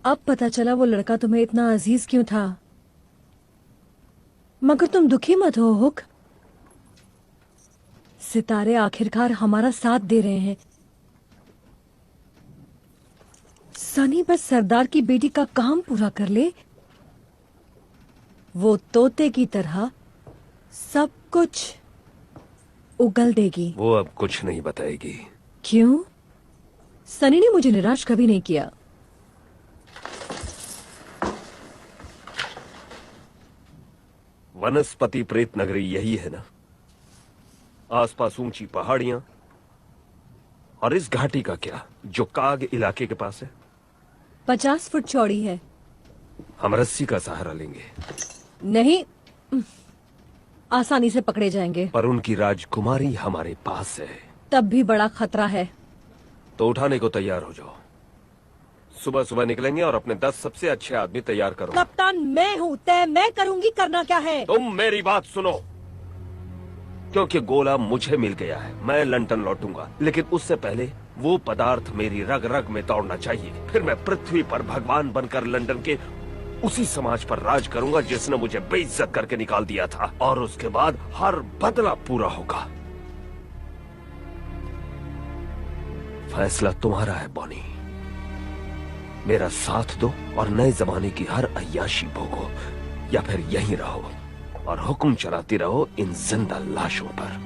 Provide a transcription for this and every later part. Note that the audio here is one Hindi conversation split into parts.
अब पता चला वो लड़का तुम्हें इतना अजीज क्यों था। मगर तुम दुखी मत हो हुक, सितारे आखिरकार हमारा साथ दे रहे हैं। सनी बस सरदार की बेटी का काम पूरा कर ले, वो तोते की तरह सब कुछ उगल देगी। वो अब कुछ नहीं बताएगी। क्यों? सनी ने मुझे निराश कभी नहीं किया। वनस्पति प्रेत नगरी यही है ना? आसपास ऊंची पहाड़ियां, और इस घाटी का क्या जो काग इलाके के पास है? 50 फुट चौड़ी है। हम रस्सी का सहारा लेंगे। नहीं, आसानी से पकड़े जाएंगे। पर उनकी राजकुमारी हमारे पास है। तब भी बड़ा खतरा है। तो उठाने को तैयार हो जाओ। सुबह सुबह निकलेंगे और अपने 10 सबसे अच्छे आदमी तैयार करो। कप्तान मैं हूँ, तय मैं करूंगी। करना क्या है? तुम मेरी बात सुनो, क्योंकि गोला मुझे मिल गया है। मैं लंदन लौटूंगा, लेकिन उससे पहले वो पदार्थ मेरी रग रग में दौड़ना चाहिए। फिर मैं पृथ्वी पर भगवान बनकर लंदन के उसी समाज पर राज करूंगा जिसने मुझे बेइज्जत करके निकाल दिया था, और उसके बाद हर बदला पूरा होगा। फैसला तुम्हारा है बॉनी। मेरा साथ दो और नए जमाने की हर अय्याशी भोगो, या फिर यहीं रहो और हुक्म चलाती रहो इन जिंदा लाशों पर।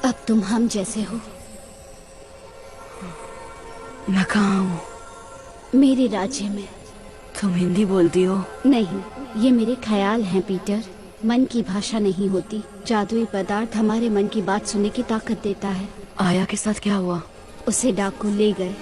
अब तुम हम जैसे हो। मैं कहाँ हूँ? मेरे राज्य में। तुम हिंदी बोलती हो? नहीं, ये मेरे ख्याल हैं पीटर। मन की भाषा नहीं होती। जादुई पदार्थ हमारे मन की बात सुनने की ताकत देता है। आया के साथ क्या हुआ? उसे डाकू ले गए।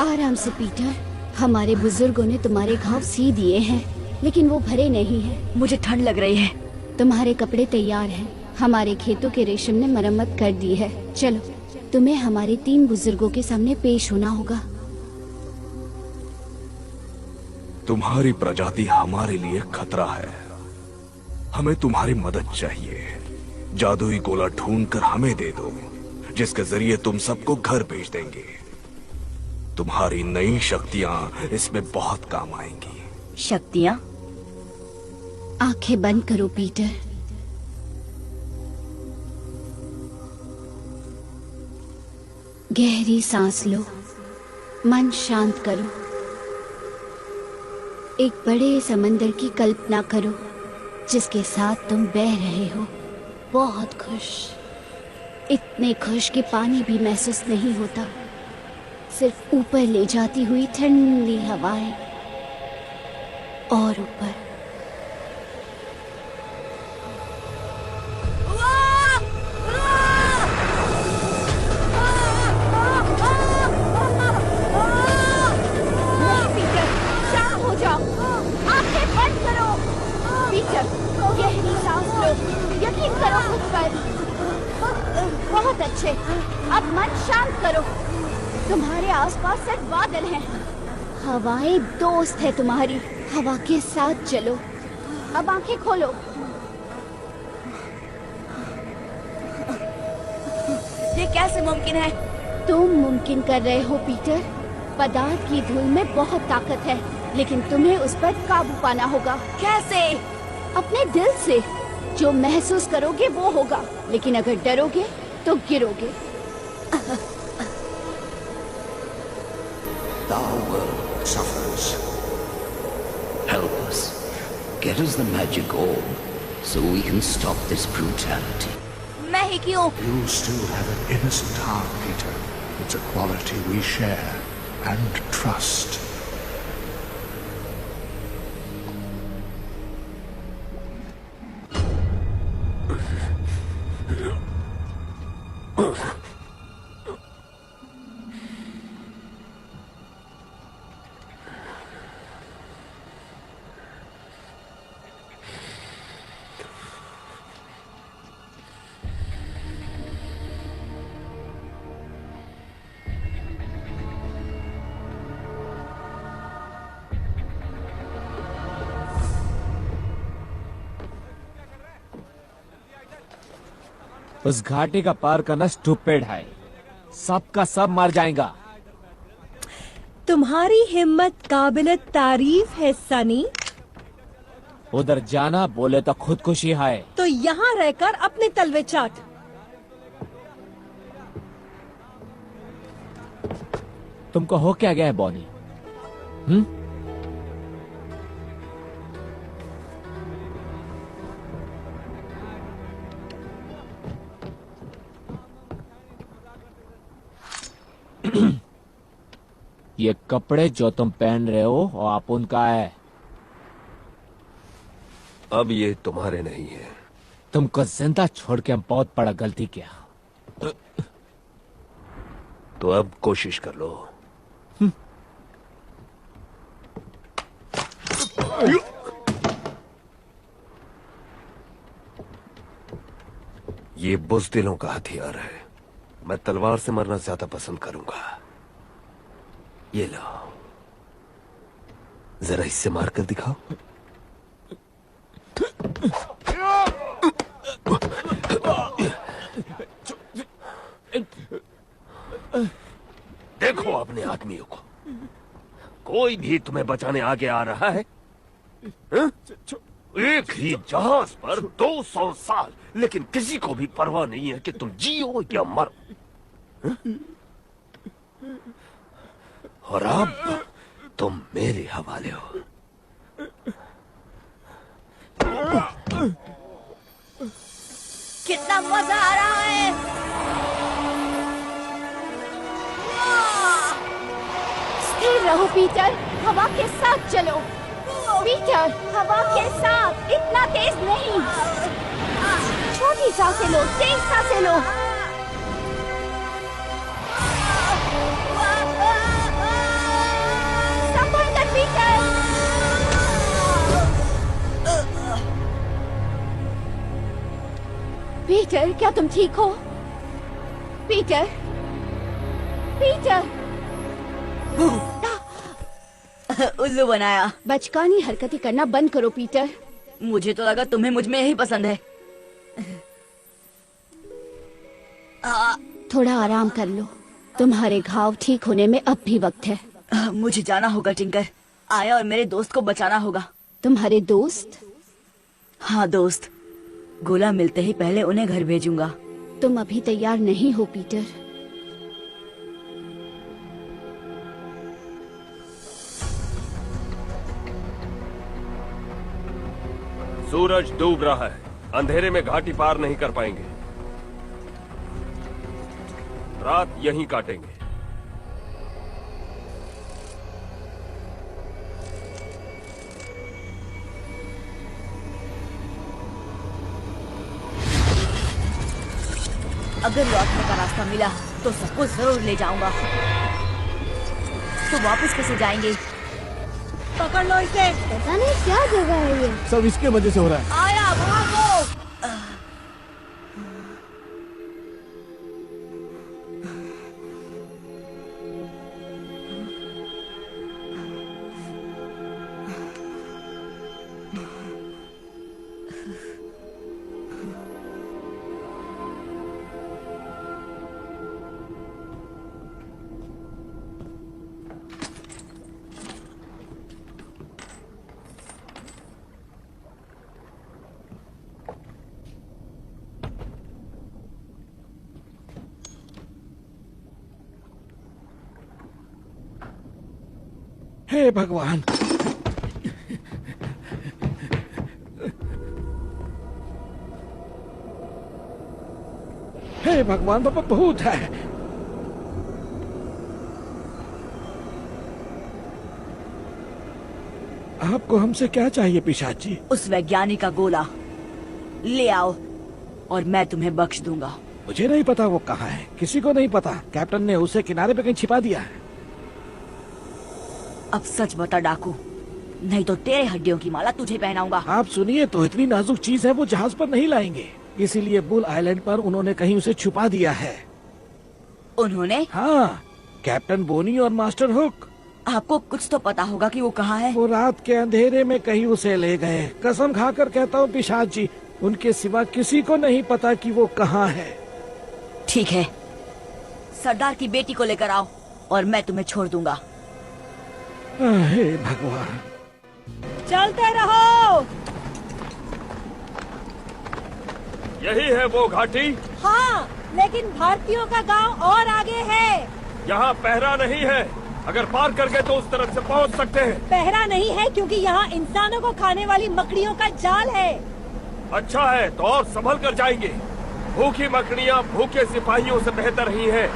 आराम से पीटर, हमारे बुजुर्गों ने तुम्हारे घाव सी दिए हैं, लेकिन वो भरे नहीं हैं। मुझे ठंड लग रही है। तुम्हारे कपड़े तैयार हैं। हमारे खेतों के रेशम ने मरम्मत कर दी है। चलो, तुम्हें हमारे 3 बुजुर्गों के सामने पेश होना होगा। तुम्हारी प्रजाति हमारे लिए खतरा है। हमें तुम्हारी मदद चाहिए। जादुई गोला ढूंढकर हमें दे दो, जिसके जरिए तुम सबको घर भेज देंगे। तुम्हारी नई शक्तियां इसमें बहुत काम आएंगी। शक्तियाँ? आंखें बंद करो पीटर। गहरी सांस लो, मन शांत करो। एक बड़े समंदर की कल्पना करो जिसके साथ तुम बह रहे हो। बहुत खुश, इतने खुश कि पानी भी महसूस नहीं होता। सिर्फ ऊपर ले जाती हुई ठंडी हवाएं, और ऊपर। पीछे। अब मन शांत करो। तुम्हारे आसपास सिर्फ बादल हैं। हवाएं दोस्त है तुम्हारी। हवा के साथ चलो। अब आंखें खोलो। ये कैसे मुमकिन है? तुम मुमकिन कर रहे हो पीटर। पदार्थ की धूल में बहुत ताकत है, लेकिन तुम्हें उस पर काबू पाना होगा। कैसे? अपने दिल से। जो महसूस करोगे वो होगा, लेकिन अगर डरोगे तो गिरोगे। The world suffers. Help us. Get us the magic orb, so we can stop this brutality. मैं ही क्यों? You still have an innocent heart, Peter. It's a quality we share and trust. उस घाटी का पार करना स्टूपिड है। सबका सब मर जाएगा। तुम्हारी हिम्मत काबिल तारीफ है सनी। उधर जाना बोले तो खुदकुशी है। तो यहाँ रहकर अपने तलवे चाट। तुमको हो क्या गया है बॉनी? ये कपड़े जो तुम पहन रहे हो वो आप उनका है। अब ये तुम्हारे नहीं है। तुमको जिंदा छोड़ के हम बहुत बड़ा गलती किया। तो अब कोशिश कर लो। ये बुज़दिलों का हथियार है। मैं तलवार से मरना ज्यादा पसंद करूंगा। ये लो, जरा इससे मार कर दिखाओ। देखो अपने आदमियों को। कोई भी तुम्हें बचाने आगे आ रहा है? हा? एक ही जहाज पर 200 साल, लेकिन किसी को भी परवाह नहीं है कि तुम जियो या मरो। हा? और अब तुम मेरे हवाले हो। कितना मजा आ रहा है। स्थिर रहो पीटर। हवा के साथ चलो। पीटर, हवा के साथ। इतना तेज नहीं। छोटी सांसें लो, तेज सांसें लो। संभल कर पीटर। पीटर, क्या तुम ठीक हो? Peter, Peter. उल्लू बनाया। बचकानी हरकतें करना बंद करो पीटर। मुझे तो लगा तुम्हें मुझ में यही पसंद है। थोड़ा आराम कर लो। तुम्हारे घाव ठीक होने में अब भी वक्त है। मुझे जाना होगा टिंकर। आया और मेरे दोस्त को बचाना होगा। तुम्हारे दोस्त? हाँ दोस्त। गोला मिलते ही पहले उन्हें घर भेजूंगा। तुम अभी तैयार नहीं हो पीटर। सूरज डूब रहा है। अंधेरे में घाटी पार नहीं कर पाएंगे। रात यहीं काटेंगे। अगर लौटने का रास्ता मिला तो सबको जरूर ले जाऊंगा। तो वापस कैसे जाएंगे? पकड़ लो इसे। पता नहीं क्या जगह है ये। सब इसके वजह से हो रहा है। आया भागो। हे भगवान, हे भगवान, बाबा भूत है। आपको हमसे क्या चाहिए पिशाच जी? उस वैज्ञानिक का गोला ले आओ और मैं तुम्हें बख्श दूंगा। मुझे नहीं पता वो कहाँ है, किसी को नहीं पता। कैप्टन ने उसे किनारे पे कहीं छिपा दिया है। अब सच बता डाकू, नहीं तो तेरे हड्डियों की माला तुझे पहनाऊंगा। आप सुनिए तो, इतनी नाजुक चीज है वो जहाज पर नहीं लाएंगे, इसीलिए बुल आइलैंड पर उन्होंने कहीं उसे छुपा दिया है। उन्होंने? हाँ, कैप्टन बोनी और मास्टर हुक। आपको कुछ तो पता होगा कि वो कहाँ है। वो रात के अंधेरे में कहीं उसे ले गए। कसम खाकर कहता हूँ पिशाच जी, उनके सिवा किसी को नहीं पता कि वो कहाँ है। ठीक है, सरदार की बेटी को लेकर आओ और मैं तुम्हें छोड़ दूंगा। हे भगवान, चलते रहो। यही है वो घाटी? हाँ, लेकिन भारतीयों का गांव और आगे है। यहाँ पहरा नहीं है, अगर पार कर गए तो उस तरफ से पहुँच सकते हैं। पहरा नहीं है क्योंकि यहाँ इंसानों को खाने वाली मकड़ियों का जाल है। अच्छा है तो और संभल कर जाएंगे। भूखी मकड़ियाँ भूखे सिपाहियों से बेहतर ही हैं।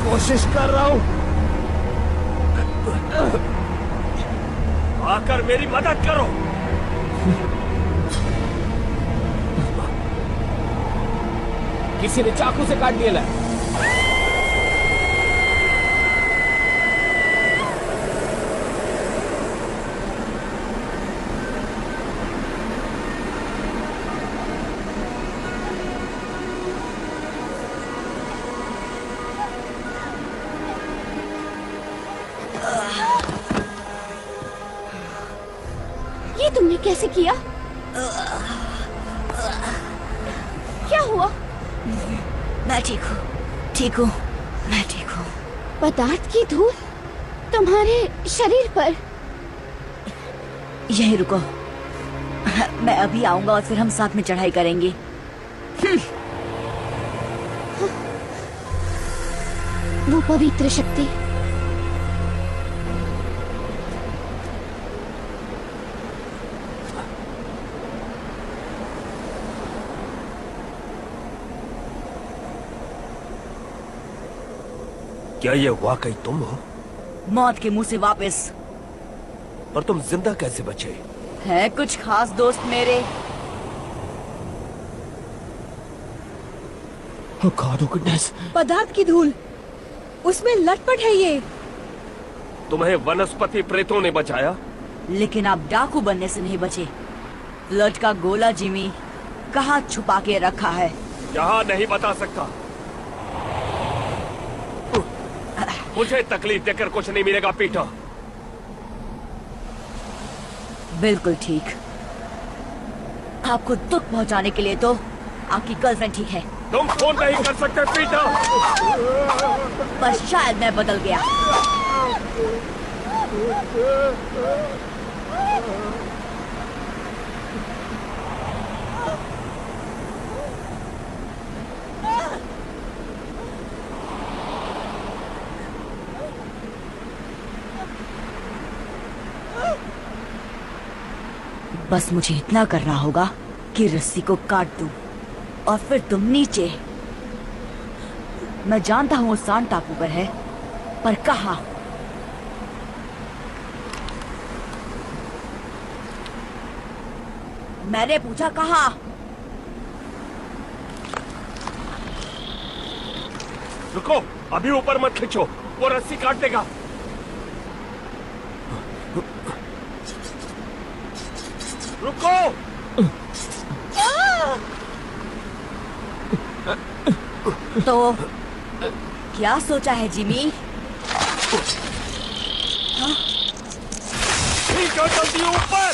कोशिश कर रहा हूँ। आकर मेरी मदद करो। किसी ने चाकू से काट दिया है। तुमने कैसे किया? क्या हुआ? मैं ठीक हूँ, ठीक हूँ, मैं ठीक हूँ। पदार्थ की धूल तुम्हारे शरीर पर? यहीं रुको, मैं अभी आऊंगा और फिर हम साथ में चढ़ाई करेंगे। वो पवित्र शक्ति क्या ये वाकई तुम हो? मौत के मुंह से वापस। पर तुम जिंदा कैसे बचे? है कुछ खास दोस्त मेरे। Oh God, oh goodness. पदार्थ की धूल, उसमें लटपट है ये। तुम्हें वनस्पति प्रेतों ने बचाया, लेकिन आप डाकू बनने से नहीं बचे। ब्लड का गोला जिमी कहाँ छुपा के रखा है? यहाँ नहीं बता सकता। मुझे तकलीफ देकर कुछ नहीं मिलेगा पीटर। बिल्कुल ठीक। आपको दुख पहुंचाने के लिए तो आपकी गर्लफ्रेंड ठीक है। तुम फोन नहीं कर सकते पीटर। पर शायद मैं बदल गया। बस मुझे इतना करना होगा कि रस्सी को काट दूं और फिर तुम नीचे। मैं जानता हूं वो सांड टापू पर है, पर कहां? मैंने पूछा कहां? रुको, अभी ऊपर मत खींचो, वो रस्सी काट देगा। रुको। तो क्या सोचा है जिमी? ठीक है, जल्दी ऊपर।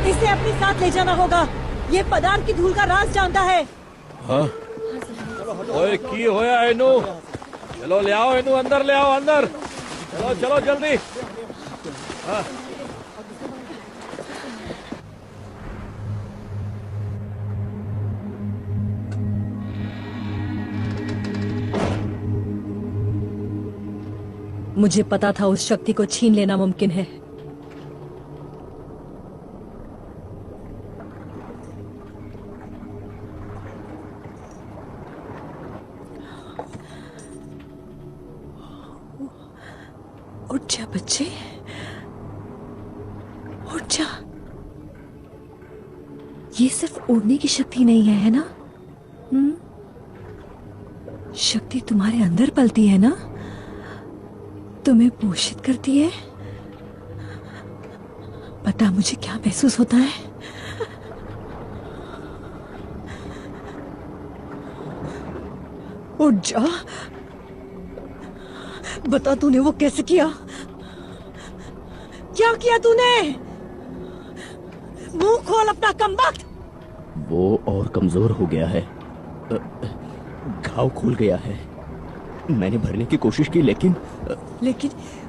इसे अपने साथ ले जाना होगा। ये पदार्थ की धूल का राज जानता है। हाँ? ओए की होया एनू? चलो ले आओ एनू, अंदर ले आओ, अंदर। चलो चलो जल्दी। हाँ। मुझे पता था उस शक्ति को छीन लेना मुमकिन है। उठ जा बच्चे, उठ जा। ये सिर्फ उड़ने की शक्ति नहीं है ना? शक्ति तुम्हारे अंदर पलती है ना, तुम्हें पोषित करती है। पता मुझे क्या महसूस होता है? उठ जा, बता तूने वो कैसे किया? क्या किया तूने? मुंह खोल अपना कमबख्त। वो और कमजोर हो गया है, घाव खुल गया है। मैंने भरने की कोशिश की लेकिन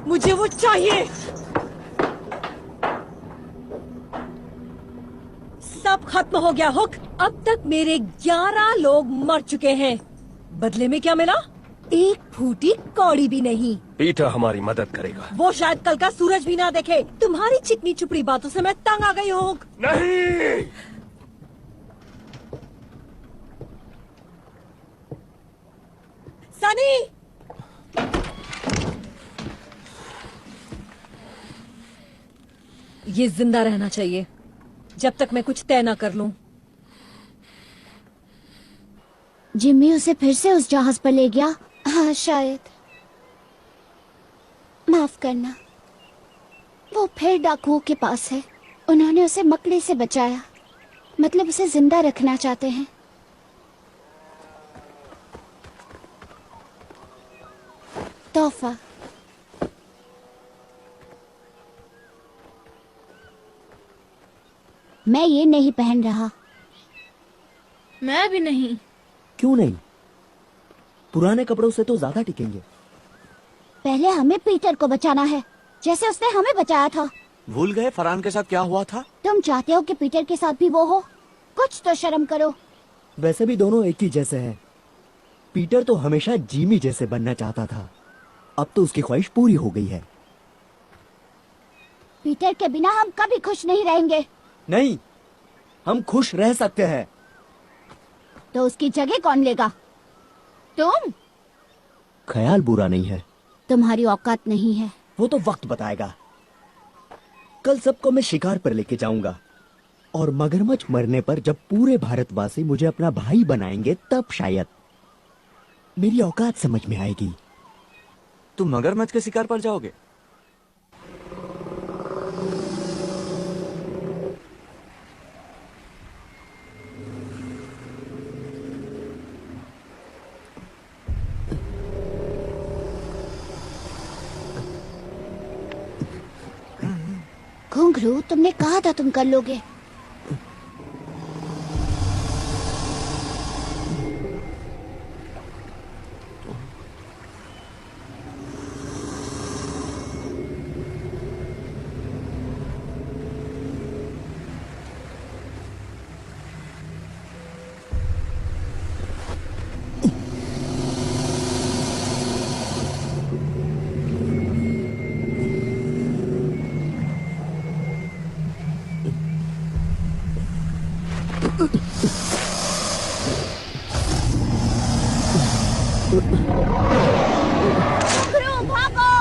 मुझे वो चाहिए। सब खत्म हो गया हुक। अब तक मेरे 11 लोग मर चुके हैं। बदले में क्या मिला? एक फूटी कौड़ी भी नहीं। पीटर हमारी मदद करेगा। वो शायद कल का सूरज भी ना देखे। तुम्हारी चिकनी चुपड़ी बातों से मैं तंग आ गई हूँ। नहीं, सनी, ये जिंदा रहना चाहिए जब तक मैं कुछ तय ना कर लूं। जिम्मी उसे फिर से उस जहाज पर ले गया। हाँ शायद। माफ करना, वो फिर डाकुओं के पास है। उन्होंने उसे मकड़ी से बचाया, मतलब उसे जिंदा रखना चाहते हैं। तोहफा। मैं ये नहीं पहन रहा। मैं भी नहीं। क्यों नहीं? पुराने कपड़ों से तो ज्यादा टिकेंगे। पहले हमें पीटर को बचाना है, जैसे उसने हमें बचाया था। भूल गए फरहान के साथ क्या हुआ था? तुम चाहते हो कि पीटर के साथ भी वो हो? कुछ तो शर्म करो। वैसे भी दोनों एक ही जैसे हैं। पीटर तो हमेशा जिमी जैसे बनना चाहता था, अब तो उसकी ख्वाहिश पूरी हो गई है। पीटर के बिना हम कभी खुश नहीं रहेंगे। नहीं, हम खुश रह सकते हैं। तो उसकी जगह कौन लेगा? तुम? ख्याल बुरा नहीं है। तुम्हारी औकात नहीं है। वो तो वक्त बताएगा। कल सबको मैं शिकार पर लेके जाऊंगा, और मगरमच्छ मरने पर जब पूरे भारतवासी मुझे अपना भाई बनाएंगे, तब शायद मेरी औकात समझ में आएगी। तुम मगरमच्छ के शिकार पर जाओगे? घुंघरू, तुमने कहा था तुम कर लोगे। घुंघरू, भागो!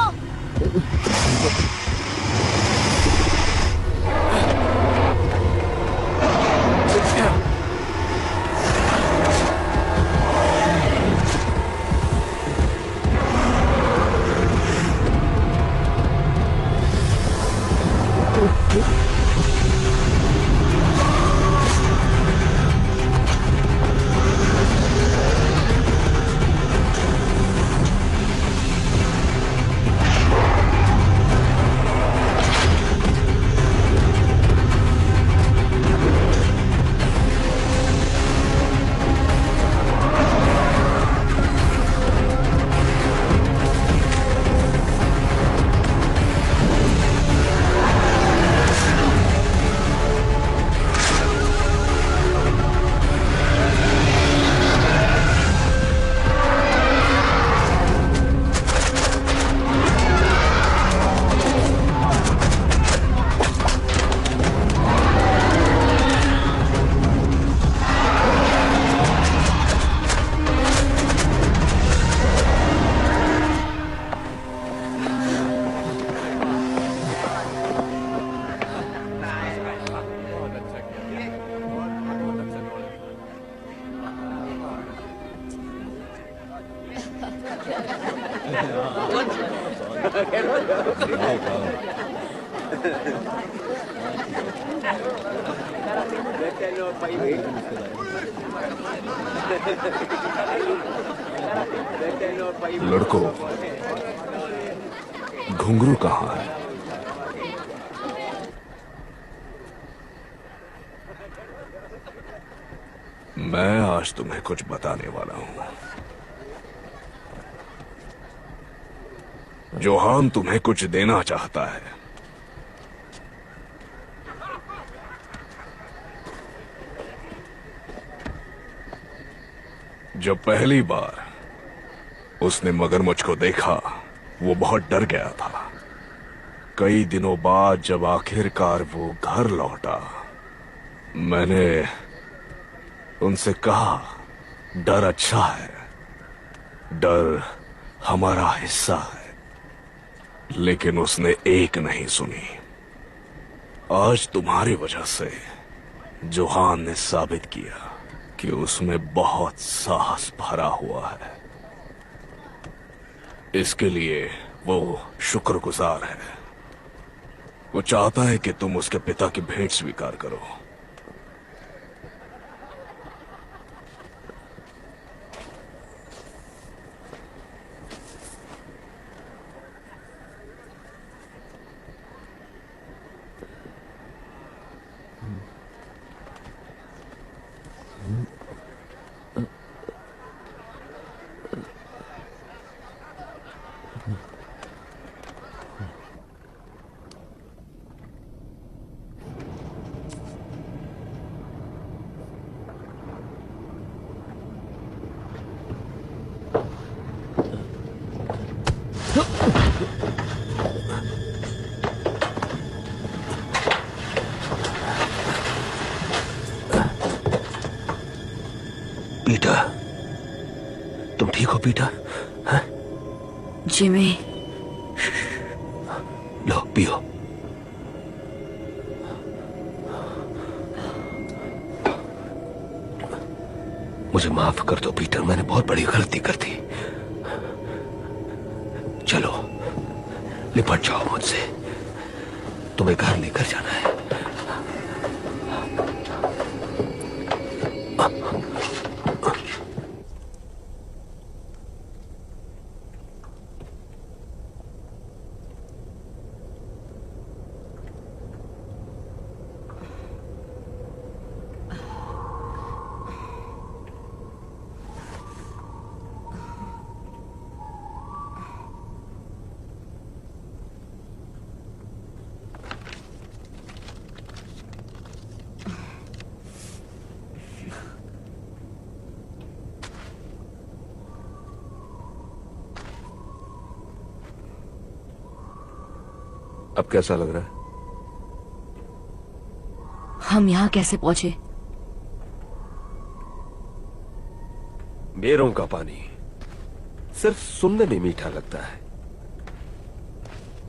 लड़कों, घुंघरू कहाँ है? मैं आज तुम्हें कुछ बताने वाला हूं। जोहान तुम्हें कुछ देना चाहता है। जब पहली बार उसने मगरमच्छ को देखा, वो बहुत डर गया था। कई दिनों बाद जब आखिरकार वो घर लौटा, मैंने उनसे कहा, डर अच्छा है, डर हमारा हिस्सा है। लेकिन उसने एक नहीं सुनी। आज तुम्हारी वजह से जोहान ने साबित किया कि उसमें बहुत साहस भरा हुआ है। इसके लिए वो शुक्रगुजार है। वो चाहता है कि तुम उसके पिता की भेंट स्वीकार करो। पीटर, तुम ठीक हो पीटर? हैं? जिमी, लो पियो। मुझे माफ कर दो पीटर, मैंने बहुत बड़ी गलती कर दी। चलो लिपट जाओ मुझसे, तुम्हें घर लेकर जाना है। अब कैसा लग रहा है? हम यहाँ कैसे पहुंचे? बेरों का पानी सिर्फ सुनने में मीठा लगता है।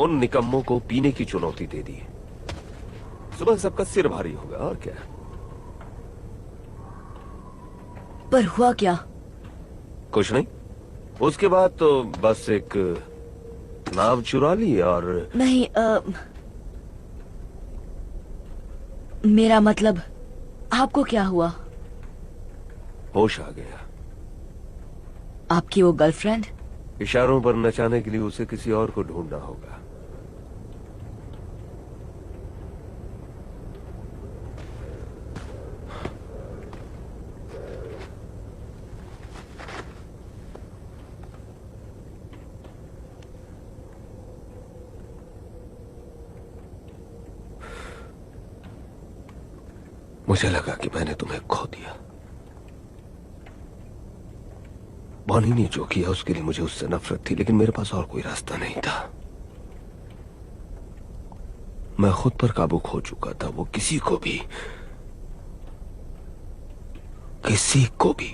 उन निकम्मों को पीने की चुनौती दे दी। सुबह सबका सिर भारी होगा और क्या। पर हुआ क्या? कुछ नहीं। उसके बाद तो बस एक नाव चुरा ली और नहीं, मेरा मतलब आपको क्या हुआ? होश आ गया। आपकी वो गर्लफ्रेंड? इशारों पर नचाने के लिए उसे किसी और को ढूंढना होगा। मुझे लगा कि मैंने तुम्हें खो दिया। बॉनी ने जो किया उसके लिए मुझे उससे नफरत थी, लेकिन मेरे पास और कोई रास्ता नहीं था। मैं खुद पर काबू खो चुका था। वो किसी को भी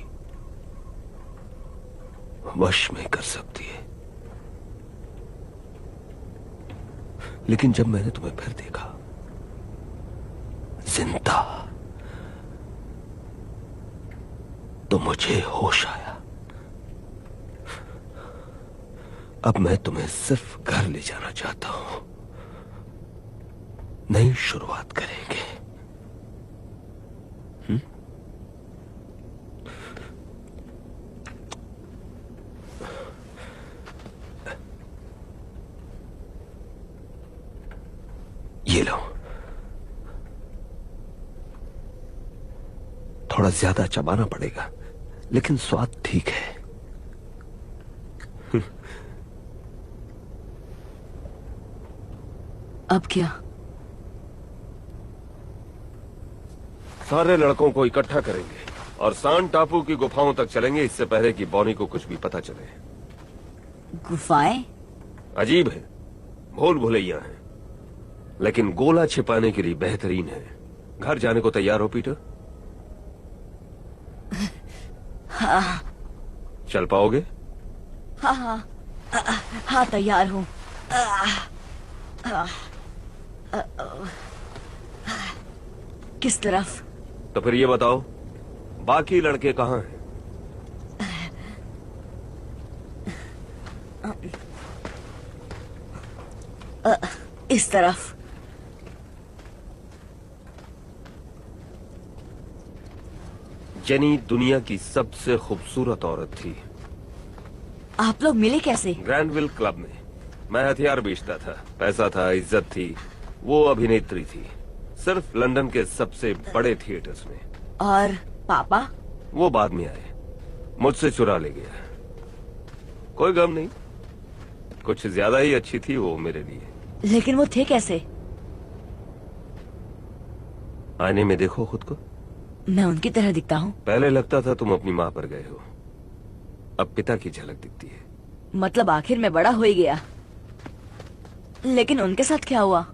वश में कर सकती है। लेकिन जब मैंने तुम्हें फिर देखा जिंदा, तो मुझे होश आया। अब मैं तुम्हें सिर्फ घर ले जाना चाहता हूं। नई शुरुआत करेंगे। ये लो। थोड़ा ज्यादा चबाना पड़ेगा, लेकिन स्वाद ठीक है। अब क्या? सारे लड़कों को इकट्ठा करेंगे और सान टापू की गुफाओं तक चलेंगे, इससे पहले कि बॉनी को कुछ भी पता चले। गुफाएं? अजीब है, भूल भुलैया है, लेकिन गोला छिपाने के लिए बेहतरीन है। घर जाने को तैयार हो पीटर? हाँ। चल पाओगे? हाँ हाँ हाँ, तैयार हूँ। किस तरफ? तो फिर ये बताओ, बाकी लड़के कहाँ हैं? इस तरफ। जेनी दुनिया की सबसे खूबसूरत औरत थी। आप लोग मिले कैसे? ग्रैंडविल क्लब में। मैं हथियार बेचता था, पैसा था, इज्जत थी। वो अभिनेत्री थी, सिर्फ लंदन के सबसे बड़े थिएटर्स में। और पापा? वो बाद में आए, मुझसे चुरा ले गया। कोई गम नहीं, कुछ ज्यादा ही अच्छी थी वो मेरे लिए। लेकिन वो थे कैसे? आईने में देखो खुद को। मैं उनकी तरह दिखता हूँ? पहले लगता था तुम अपनी माँ पर गए हो, अब पिता की झलक दिखती है। मतलब आखिर में बड़ा हो ही गया। लेकिन उनके साथ क्या हुआ?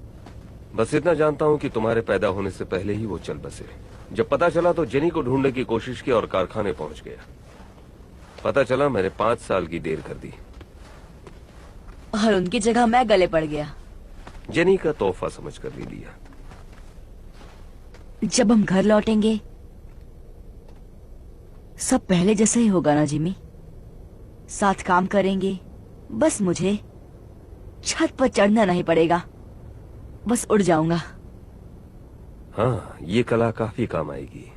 बस इतना जानता हूँ कि तुम्हारे पैदा होने से पहले ही वो चल बसे। जब पता चला तो जेनी को ढूंढने की कोशिश की और कारखाने पहुंच गया। पता चला मैंने 5 साल की देर कर दी और उनकी जगह मैं गले पड़ गया। जेनी का तोहफा समझ कर ले लिया। जब हम घर लौटेंगे सब पहले जैसा ही होगा ना जिमी? साथ काम करेंगे, बस मुझे छत पर चढ़ना नहीं पड़ेगा, बस उड़ जाऊंगा। हाँ, ये कला काफी काम आएगी।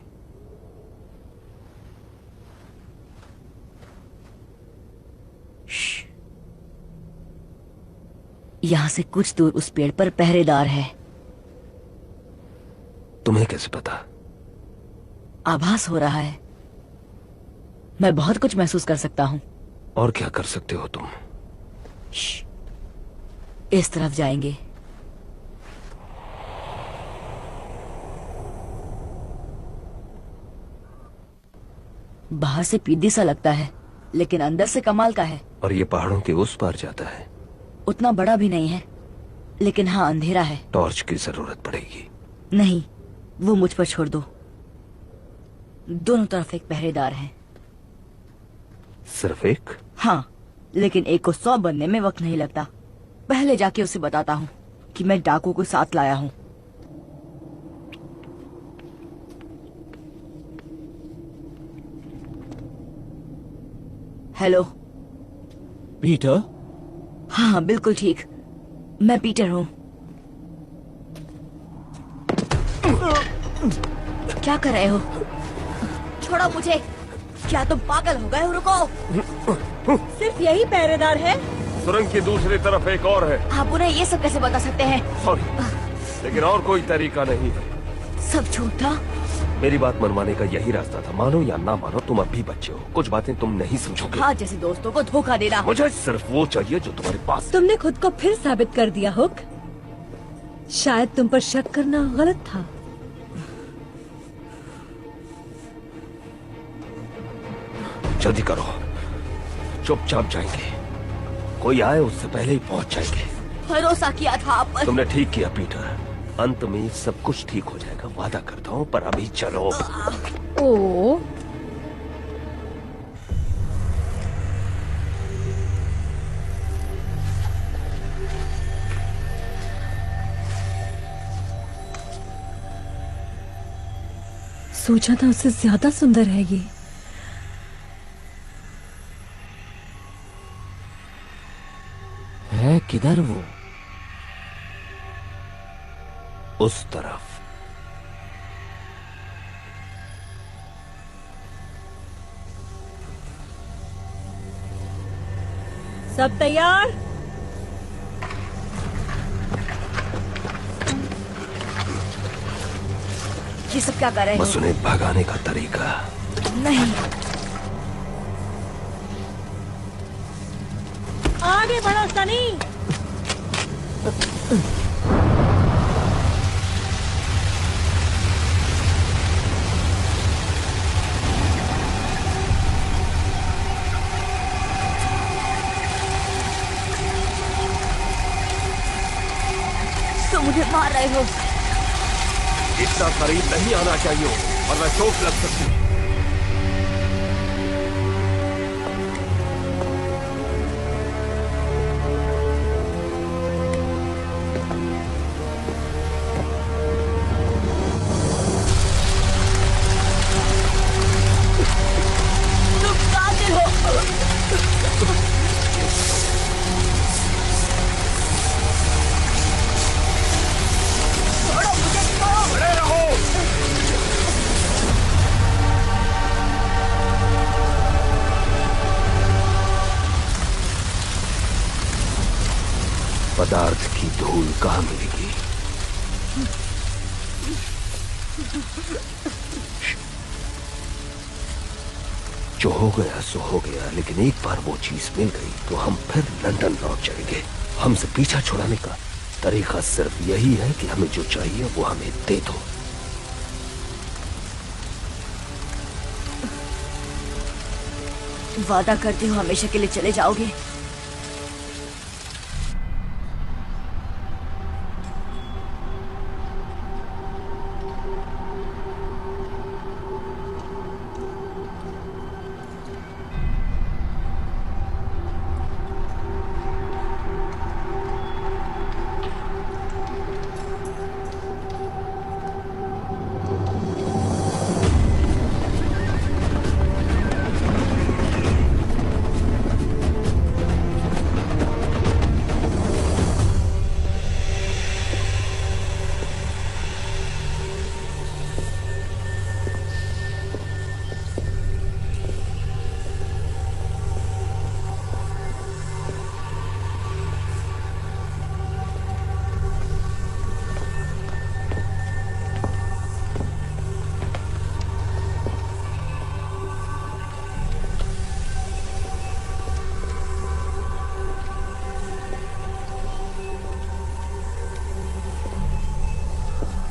यहां से कुछ दूर उस पेड़ पर पहरेदार है। तुम्हें कैसे पता? आभास हो रहा है। मैं बहुत कुछ महसूस कर सकता हूँ। और क्या कर सकते हो तुम? इस तरफ जाएंगे। बाहर से पीदी सा लगता है, लेकिन अंदर से कमाल का है। और ये पहाड़ों के उस पार जाता है। उतना बड़ा भी नहीं है, लेकिन हाँ अंधेरा है। टॉर्च की जरूरत पड़ेगी। नहीं, वो मुझ पर छोड़ दो। दोनों तरफ एक पहरेदार है। सिर्फ एक? हाँ, लेकिन एक को 100 बनने में वक्त नहीं लगता। पहले जाके उसे बताता हूँ कि मैं डाकू को साथ लाया हूँ। Hello Peter? हाँ बिल्कुल ठीक, मैं पीटर हूँ। क्या कर रहे हो? छोड़ो मुझे। क्या तुम पागल हो गए हो? रुको। सिर्फ यही पहरेदार है? सुरंग की दूसरी तरफ एक और है। आप उन्हें ये सब कैसे बता सकते हैं? सॉरी, लेकिन और कोई तरीका नहीं है। सब झूठ था? मेरी बात मनवाने का यही रास्ता था। मानो या ना मानो, तुम अब भी बच्चे हो, कुछ बातें तुम नहीं समझोगे। हाँ, जैसे दोस्तों को धोखा देना। मुझे सिर्फ वो चाहिए जो तुम्हारे पास। तुमने खुद को फिर साबित कर दिया हुक। शायद तुम पर शक करना गलत था। जल्दी करो, चुपचाप जाएंगे। कोई आए उससे पहले ही पहुंच जाएंगे। भरोसा किया था आप पर। तुमने ठीक किया पीटर, अंत में सब कुछ ठीक हो जाएगा, वादा करता हूँ। पर अभी चलो। ओ सोचा था उससे ज्यादा सुंदर है ये। किधर वो? उस तरफ। सब तैयार? ये सब क्या कर रहे हो? बस उन्हें भगाने का तरीका। नहीं, आगे बढ़ो सनी। तुम मुझे मार रहे हो। इतना करीब नहीं आना चाहिए वरना चोट लग सकती है। तुम कातिल हो। छोड़ो मुझे, छोड़ो। खड़े रहो। पदार्थ की धूल कहाँ मिलेगी? जो हो गया सो हो गया, लेकिन एक बार वो चीज मिल गई तो हम फिर लंदन लौट जाएंगे। हमसे पीछा छुड़ाने का तरीका सिर्फ यही है कि हमें जो चाहिए वो हमें दे दो। वादा करते हो हमेशा के लिए चले जाओगे?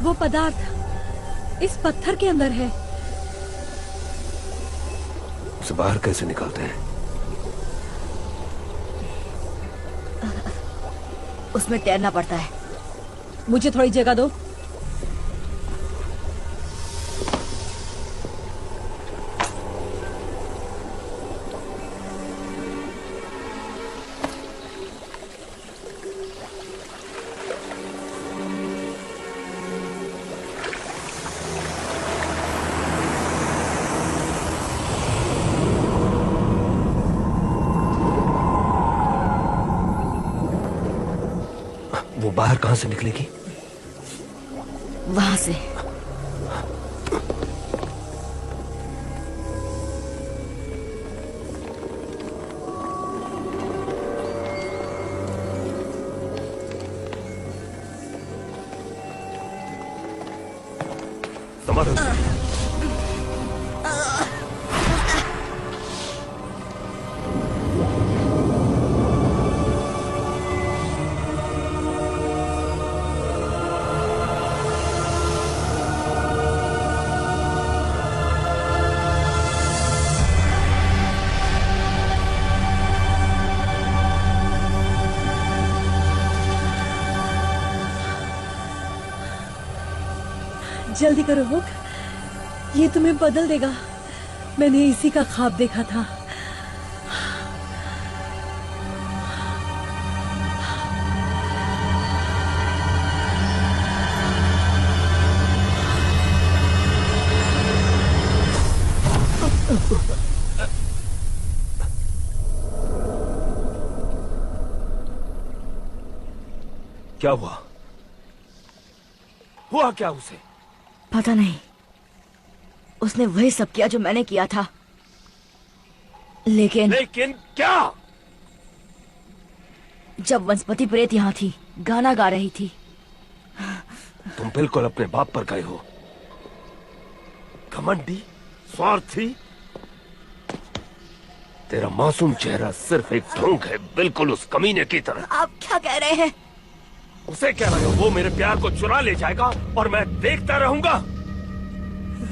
वो पदार्थ इस पत्थर के अंदर है। उसे बाहर कैसे निकालते हैं? उसमें तैरना पड़ता है। मुझे थोड़ी जगह दो। वो बाहर कहां से निकलेगी? वहां से। समाधान। जल्दी करो हुक, ये तुम्हें बदल देगा। मैंने इसी का ख्वाब देखा था। क्या हुआ? हुआ क्या उसे? पता नहीं। उसने वही सब किया जो मैंने किया था। लेकिन क्या? जब वनस्पति प्रेत यहाँ थी, गाना गा रही थी। तुम बिल्कुल अपने बाप पर गए हो। घमंडी, स्वार्थी। तेरा मासूम चेहरा सिर्फ एक ढोंग है, बिल्कुल उस कमीने की तरह। आप क्या कह रहे हैं? उसे कह रहे हो वो मेरे प्यार को चुरा ले जाएगा और मैं देखता रहूंगा?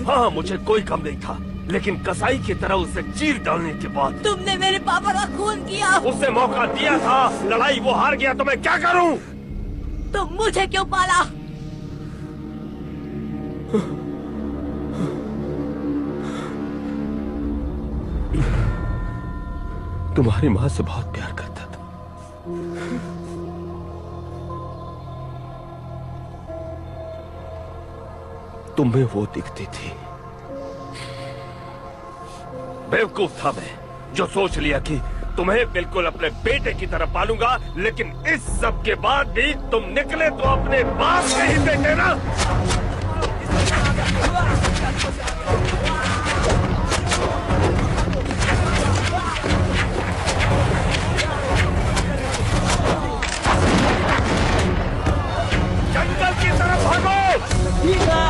हाँ, मुझे कोई कम नहीं था, लेकिन कसाई की तरह उसे चीर डालने के बाद तुमने मेरे पापा का खून किया। उसे मौका दिया था, लड़ाई वो हार गया तो मैं क्या करूं? तुम मुझे क्यों पाला? तुम्हारी माँ से बहुत प्यार करता था। तुम्हें वो दिखती थी। बेवकूफ था मैं, जो सोच लिया कि तुम्हें बिल्कुल अपने बेटे की तरह पालूंगा, लेकिन इस सब के बाद भी तुम निकले तो अपने बाप के ही बेटे ना। जंगल की तरफ भागो। ठीक है।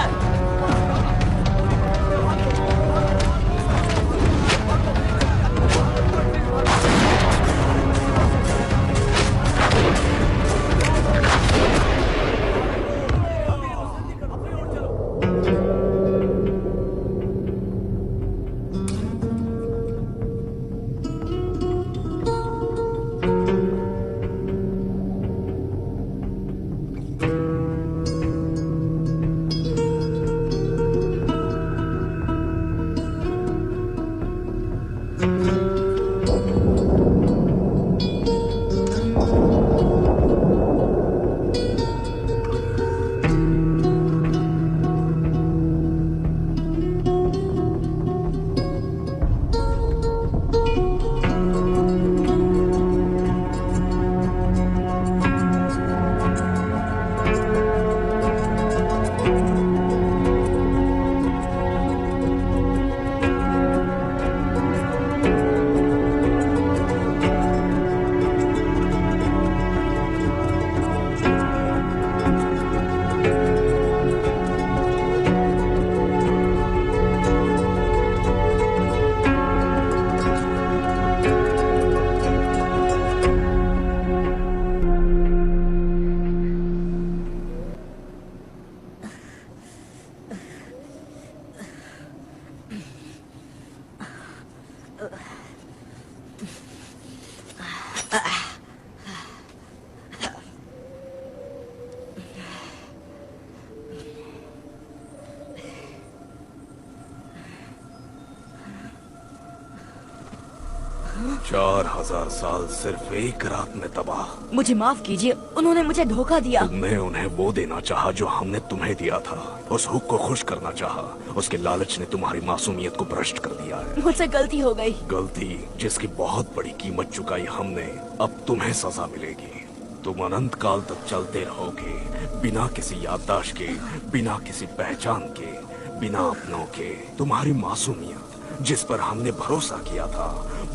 चार 4000 साल सिर्फ एक रात में तबाह। मुझे माफ कीजिए, उन्होंने मुझे धोखा दिया। तुमने उन्हें वो देना चाहा जो हमने तुम्हें दिया था। उस हुक को खुश करना चाहा। उसके लालच ने तुम्हारी मासूमियत को भ्रष्ट कर दिया है। मुझसे गलती हो गई। गलती जिसकी बहुत बड़ी कीमत चुकाई हमने। अब तुम्हें सजा मिलेगी। तुम अनंत काल तक चलते रहोगे, बिना किसी याददाश्त के, बिना किसी पहचान के, बिना अपनों के। तुम्हारी मासूमियत जिस पर हमने भरोसा किया था,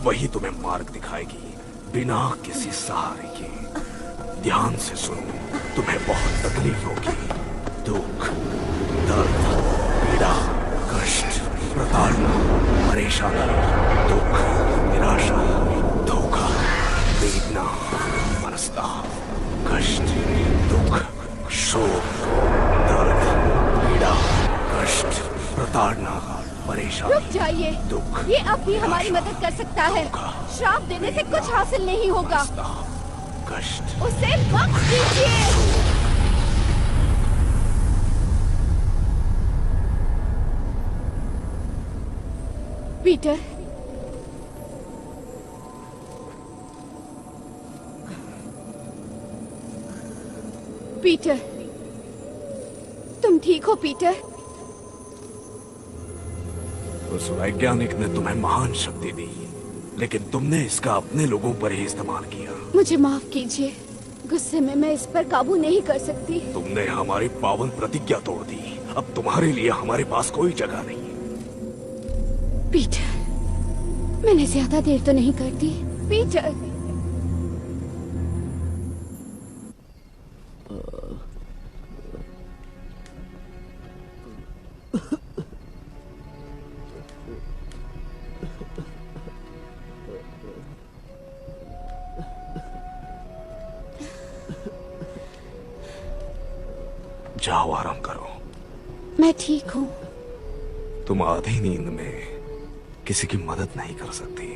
वही तुम्हें मार्ग दिखाएगी, बिना किसी सहारे के। ध्यान से सुनो, तुम्हें बहुत तकलीफ होगी। दुख, दर्द, पीड़ा, कष्ट, प्रताड़ना, परेशानी, दुख, निराशा, धोखा, वेदना, मनस्ताप, कष्ट, दुख, शोक, दर्द, पीड़ा, कष्ट, प्रताड़ना, परेशानी, रुक जाइए। दुख, ये अब भी हमारी मदद कर सकता है। श्राप देने से कुछ हासिल नहीं होगा। कष्ट, उसे बख्श दीजिए। पीटर, पीटर, तुम ठीक हो पीटर? उस वैज्ञानिक ने तुम्हें महान शक्ति दी, लेकिन तुमने इसका अपने लोगों पर ही इस्तेमाल किया। मुझे माफ कीजिए। गुस्से में मैं इस पर काबू नहीं कर सकती। तुमने हमारी पावन प्रतिज्ञा तोड़ दी। अब तुम्हारे लिए हमारे पास कोई जगह नहीं। पीटर, मैंने ज्यादा देर तो नहीं कर दी। पीटर, जाओ आराम करो। मैं ठीक हूँ। तुम आधी नींद में किसी की मदद नहीं कर सकती।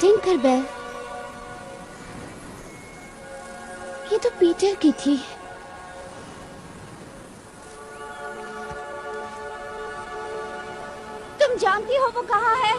टिंकर बेल, ये तो पीटर की थी। तुम जानती हो वो कहाँ है?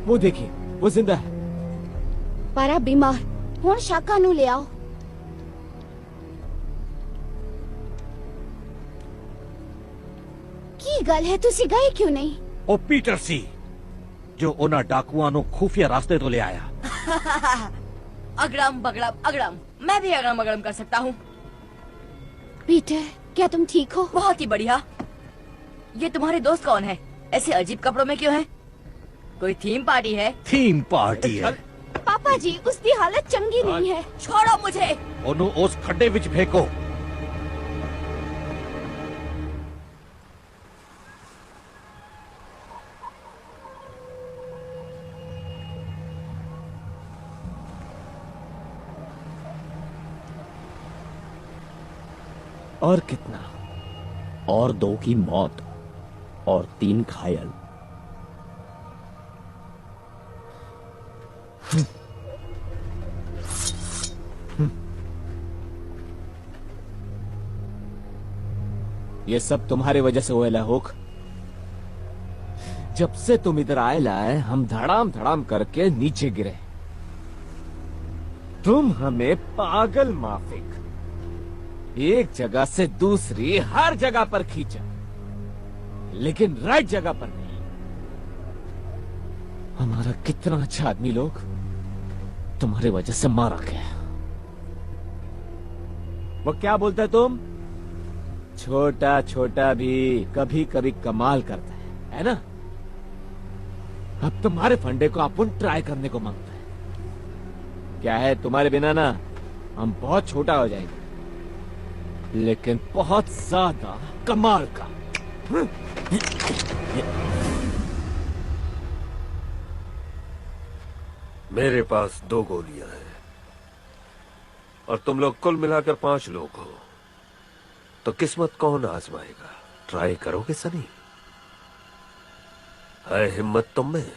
वो देखिए, वो जिंदा है। पारा बीमार हुण शाका नू ले आओ। की गल है, तुसी गए क्यों नहीं? ओ पीटर सी, जो उन्हें डाकुआ नु खुफिया रास्ते तो ले आया। अगड़म बगड़म अगड़म, मैं भी अगड़म बगड़म कर सकता हूँ। पीटर, क्या तुम ठीक हो? बहुत ही बढ़िया। ये तुम्हारे दोस्त कौन है? ऐसे अजीब कपड़ों में क्यों हैं? कोई थीम पार्टी है? थीम पार्टी है। पापा जी, उसकी हालत चंगी नहीं है। छोड़ो मुझे। ओनू उस खड्डे विच फेंको। और कितना? और 2 की मौत और 3 घायल। ये सब तुम्हारी वजह से हुआ हुक। जब से तुम इधर आए लाए, हम धड़ाम धड़ाम करके नीचे गिरे। तुम हमें पागल माफिक एक जगह से दूसरी हर जगह पर खींचा, लेकिन राइट जगह पर नहीं। हमारा कितना अच्छा आदमी लोग तुम्हारी वजह से मारा गया। वो क्या बोलते है तुम? छोटा छोटा भी कभी कभी कमाल करता है ना? अब तुम्हारे फंडे को अपन ट्राई करने को मांगता है। क्या है, तुम्हारे बिना ना हम बहुत छोटा हो जाएंगे, लेकिन बहुत ज्यादा कमाल का। मेरे पास 2 गोलियां हैं और तुम लोग कुल मिलाकर 5 लोग हो, तो किस्मत कौन आजमाएगा? ट्राई करोगे सनी? है हिम्मत तुम में?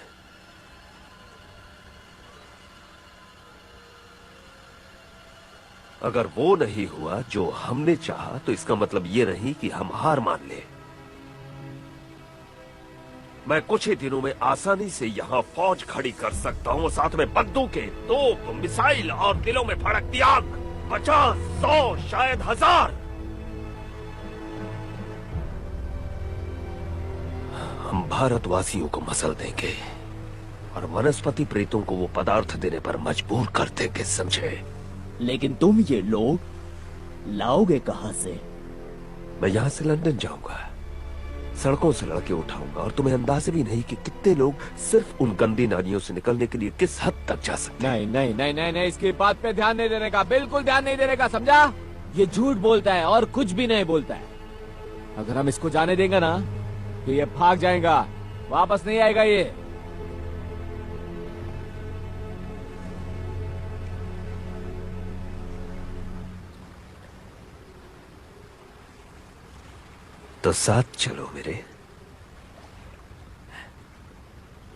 अगर वो नहीं हुआ जो हमने चाहा, तो इसका मतलब ये नहीं कि हम हार मान ले। मैं कुछ ही दिनों में आसानी से यहाँ फौज खड़ी कर सकता हूँ, साथ में बंदूकें, तोप, मिसाइल और दिलों में भड़कती आग। 50, 100, शायद 1000। हम भारतवासियों को मसल देंगे और वनस्पति प्रेतों को वो पदार्थ देने पर मजबूर कर देंगे, समझे? लेकिन तुम ये लोग लाओगे कहां से? मैं यहां से लंदन जाऊंगा, सड़कों से लड़के उठाऊंगा और तुम्हें अंदाजा भी नहीं कि कितने लोग सिर्फ उन गंदी नालियों से निकलने के लिए किस हद तक जा सकते हैं। नहीं नहीं नहीं नहीं नहीं, इसकी बात पे ध्यान नहीं देने का, बिल्कुल ध्यान नहीं देने का, समझा? ये झूठ बोलता है और कुछ भी नहीं बोलता है। अगर हम इसको जाने देंगे ना तो ये भाग जाएगा, वापस नहीं आएगा ये। तो साथ चलो मेरे।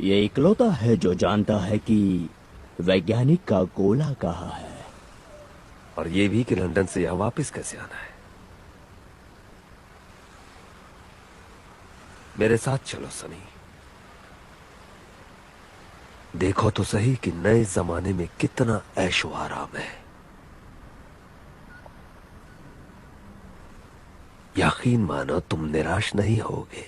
ये इकलौता है जो जानता है कि वैज्ञानिक का गोला कहाँ है, और ये भी कि लंदन से यहां वापस कैसे आना है। मेरे साथ चलो सनी। देखो तो सही कि नए जमाने में कितना ऐशो आराम है। यकीन मानो तुम निराश नहीं होगे।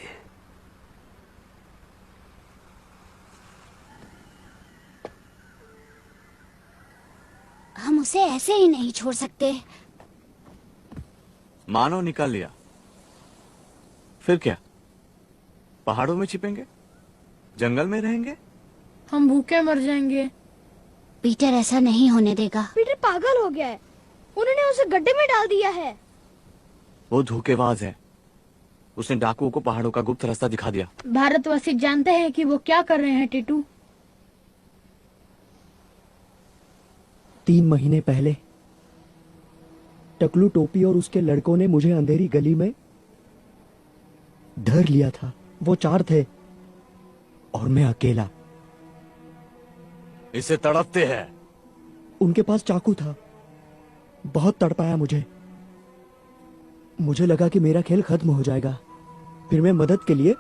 हम उसे ऐसे ही नहीं छोड़ सकते। मानो निकाल लिया, फिर क्या? पहाड़ों में छिपेंगे, जंगल में रहेंगे? हम भूखे मर जाएंगे। पीटर ऐसा नहीं होने देगा। पीटर पागल हो गया है, उन्होंने उसे गड्ढे में डाल दिया है। वो धोखेबाज है, उसने डाकुओं को पहाड़ों का गुप्त रास्ता दिखा दिया। भारतवासी जानते हैं कि वो क्या कर रहे हैं टीटू। 3 महीने पहले टकलू टोपी और उसके लड़कों ने मुझे अंधेरी गली में धर लिया था। वो 4 थे और मैं अकेला। इसे तड़पते हैं। उनके पास चाकू था। बहुत तड़पाया मुझे। मुझे लगा कि मेरा खेल खत्म हो जाएगा। फिर मैं मदद के लिए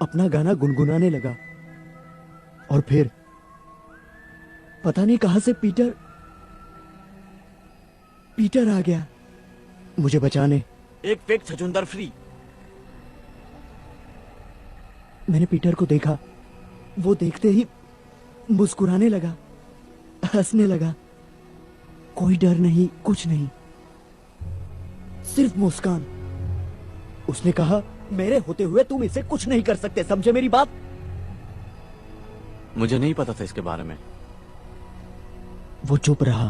अपना गाना गुनगुनाने लगा और फिर पता नहीं कहां से पीटर आ गया मुझे बचाने। एक फेक छछूंदर फ्री। मैंने पीटर को देखा। वो देखते ही मुस्कुराने लगा, हंसने लगा। कोई डर नहीं, कुछ नहीं, सिर्फ मुस्कान। उसने कहा, मेरे होते हुए तुम इसे कुछ नहीं कर सकते, समझे मेरी बात? मुझे नहीं पता था इसके बारे में। वो चुप रहा,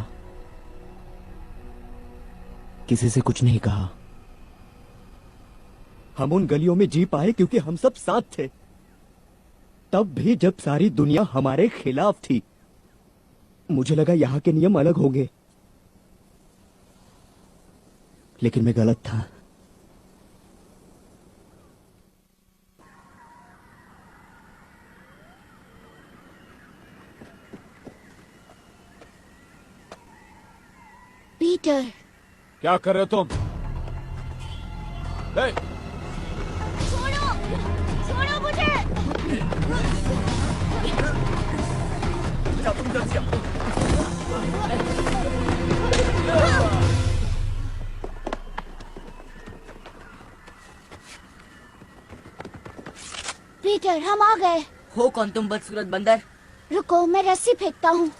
किसी से कुछ नहीं कहा। हम उन गलियों में जी पाए क्योंकि हम सब साथ थे। तब भी जब सारी दुनिया हमारे खिलाफ थी। मुझे लगा यहां के नियम अलग होंगे, लेकिन मैं गलत था। पीटर, क्या कर रहे हो तुम? छोड़ो, छोड़ो मुझे। पीटर, हम आ गए। हो कौन तुम बदसूरत बंदर? रुको, मैं रस्सी फेंकता हूँ।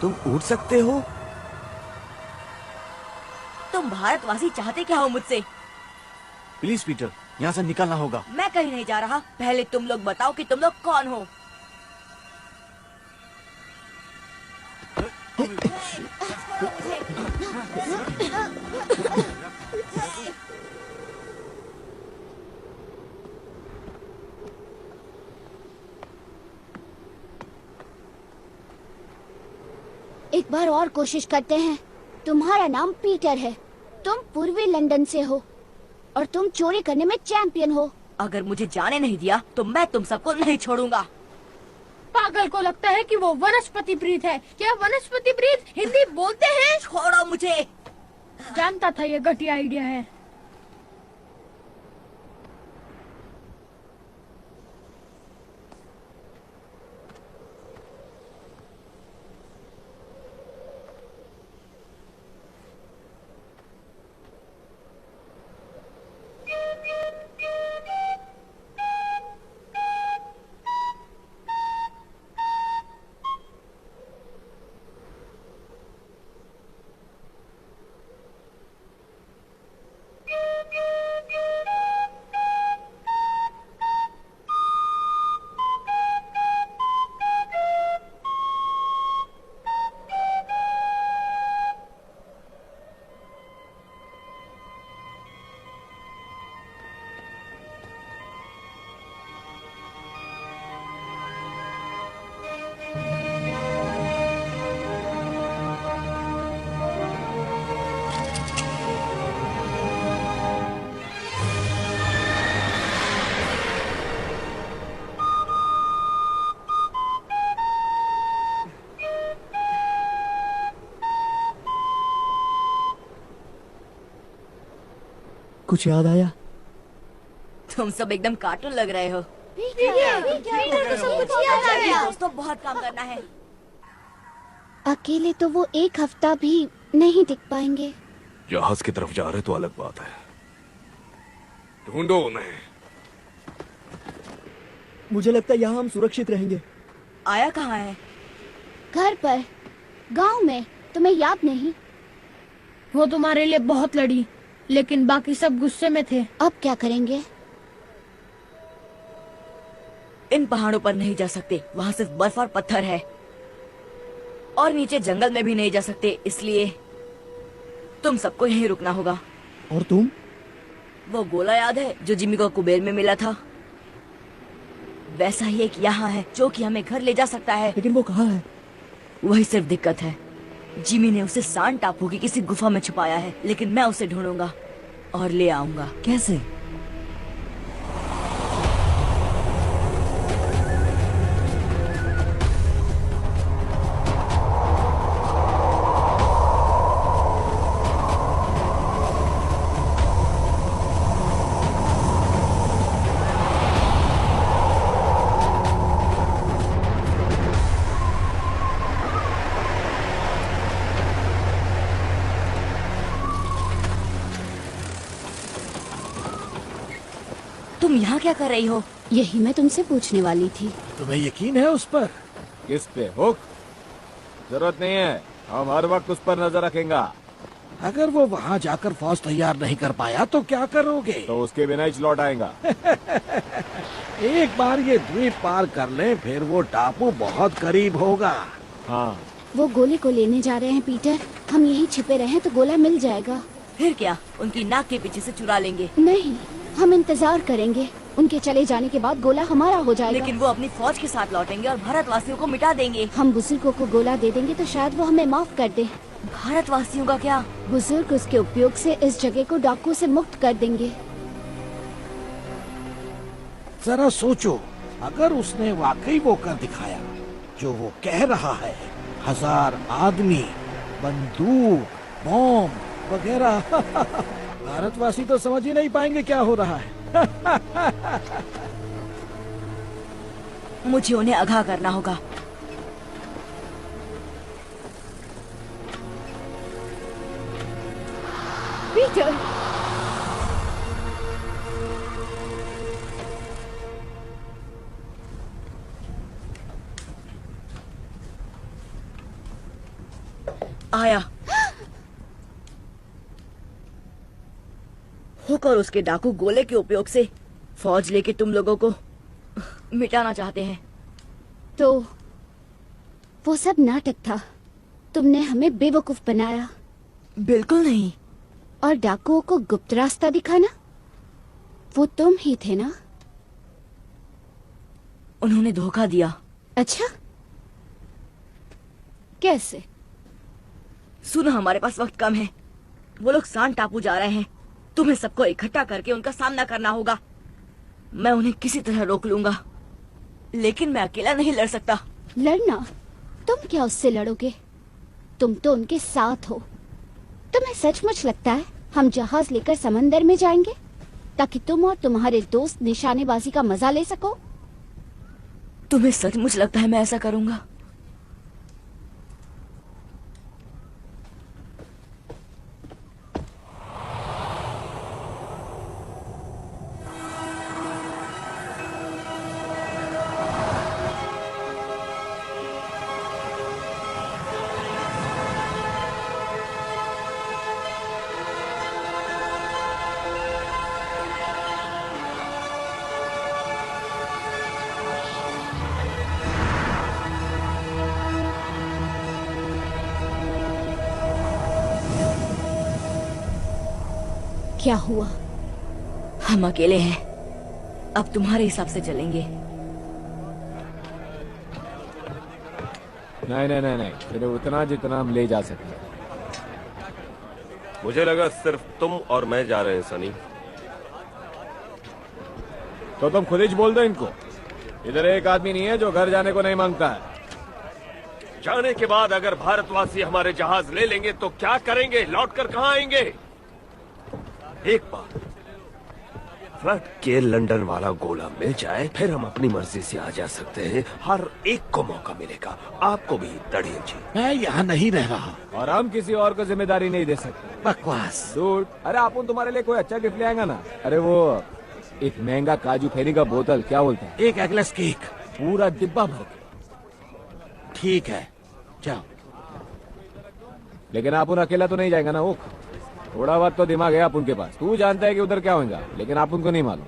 तुम उड़ सकते हो? तुम भारतवासी चाहते क्या हो मुझसे? प्लीज पीटर, यहाँ से निकलना होगा। मैं कहीं नहीं जा रहा। पहले तुम लोग बताओ कि तुम लोग कौन हो। एक बार और कोशिश करते हैं। तुम्हारा नाम पीटर है, तुम पूर्वी लंदन से हो और तुम चोरी करने में चैंपियन हो। अगर मुझे जाने नहीं दिया तो मैं तुम सबको नहीं छोड़ूंगा। पागल को लगता है कि वो वनस्पति प्रीत है। क्या वनस्पति प्रीत हिंदी बोलते हैं? छोड़ो मुझे। जानता था ये घटिया आइडिया है। कुछ याद आया? तुम सब एकदम कार्टून लग रहे हो। दोस्तों बहुत काम करना है। अकेले तो वो एक हफ्ता भी नहीं टिक पाएंगे। जहाज की तरफ जा रहे तो अलग बात है। ढूंढो उन्हें। मुझे लगता है यहाँ हम सुरक्षित रहेंगे। आया कहाँ है? घर पर, गांव में। तुम्हें याद नहीं? वो तुम्हारे लिए बहुत लड़ी, लेकिन बाकी सब गुस्से में थे। अब क्या करेंगे? इन पहाड़ों पर नहीं जा सकते, वहाँ सिर्फ बर्फ और पत्थर है, और नीचे जंगल में भी नहीं जा सकते, इसलिए तुम सबको यहीं रुकना होगा। और तुम? वो गोला याद है जो जिमी को कुबेर में मिला था? वैसा ही एक यहाँ है जो कि हमें घर ले जा सकता है। लेकिन वो कहाँ है? वही सिर्फ दिक्कत है। जिमी ने उसे सान टापू की किसी गुफा में छुपाया है, लेकिन मैं उसे ढूंढूंगा और ले आऊंगा। कैसे? तुम यहाँ क्या कर रही हो? यही मैं तुमसे पूछने वाली थी। तुम्हें यकीन है उस पर? किस पे? हुक? जरूरत नहीं है, हम हर वक्त उस पर नजर रखेंगे। अगर वो वहाँ जाकर फौज तैयार नहीं कर पाया तो क्या करोगे? तो उसके बिना ही लौट आएगा। एक बार ये द्वीप पार कर ले, फिर वो टापू बहुत करीब होगा। हाँ। वो गोले को लेने जा रहे हैं पीटर। हम यहीं छिपे रहें तो गोला मिल जाएगा। फिर क्या, उनकी नाक के पीछे से चुरा लेंगे? नहीं, हम इंतजार करेंगे। उनके चले जाने के बाद गोला हमारा हो जाएगा। लेकिन वो अपनी फौज के साथ लौटेंगे और भारतवासियों को मिटा देंगे। हम बुजुर्गों को गोला दे देंगे तो शायद वो हमें माफ कर दे। भारतवासियों का क्या? बुजुर्ग उसके उपयोग से इस जगह को डाकू से मुक्त कर देंगे। जरा सोचो, अगर उसने वाकई वो कर दिखाया जो वो कह रहा है, 1000 आदमी, बंदूक, बॉम्ब वगैरह, भारतवासी तो समझ ही नहीं पाएंगे क्या हो रहा है। मुझे उन्हें आगाह करना होगा। पीटर! आया। हुक और उसके डाकू गोले के उपयोग से फौज लेके तुम लोगों को मिटाना चाहते हैं। तो वो सब नाटक था। तुमने हमें बेवकूफ बनाया। बिल्कुल नहीं। और डाकुओं को गुप्त रास्ता दिखाना, वो तुम ही थे ना? उन्होंने धोखा दिया। अच्छा, कैसे? सुनो, हमारे पास वक्त कम है। वो लोग सान टापू जा रहे हैं। तुम्हें सबको इकट्ठा करके उनका सामना करना होगा। मैं उन्हें किसी तरह रोक लूंगा, लेकिन मैं अकेला नहीं लड़ सकता। लड़ना? तुम क्या उससे लड़ोगे? तुम तो उनके साथ हो। तुम्हें सचमुच लगता है हम जहाज लेकर समंदर में जाएंगे ताकि तुम और तुम्हारे दोस्त निशानेबाजी का मजा ले सको? तुम्हें सचमुच लगता है मैं ऐसा करूंगा? क्या हुआ? हम अकेले हैं। अब तुम्हारे हिसाब से चलेंगे। नहीं, सिर्फ उतना जितना हम ले जा सकते। मुझे लगा सिर्फ तुम और मैं जा रहे हैं सनी। तो तुम खुद ही बोल दो इनको। इधर एक आदमी नहीं है जो घर जाने को नहीं मांगता है। जाने के बाद अगर भारतवासी हमारे जहाज ले लेंगे तो क्या करेंगे? लौटकर कहाँ आएंगे? एक बार फ्लड के लंदन वाला गोला मिल जाए, फिर हम अपनी मर्जी से आ जा सकते हैं। हर एक को मौका मिलेगा, आपको भी दड़ियल जी। मैं यहाँ नहीं रह रहा। और हम किसी और को जिम्मेदारी नहीं दे सकते। बकवास। दूध, अरे आप तुम्हारे लिए कोई अच्छा गिफ्ट ले आएगा ना। अरे वो एक महंगा काजू फेरी का बोतल, क्या बोलते हैं, एक एगलेस केक, पूरा डिब्बा भर के। ठीक है, जाओ। लेकिन आप उन अकेला तो नहीं जाएगा ना। वो थोड़ा बहुत तो दिमाग है आप उनके पास। तू जानता है कि उधर क्या होगा, लेकिन आप उनको नहीं मालूम।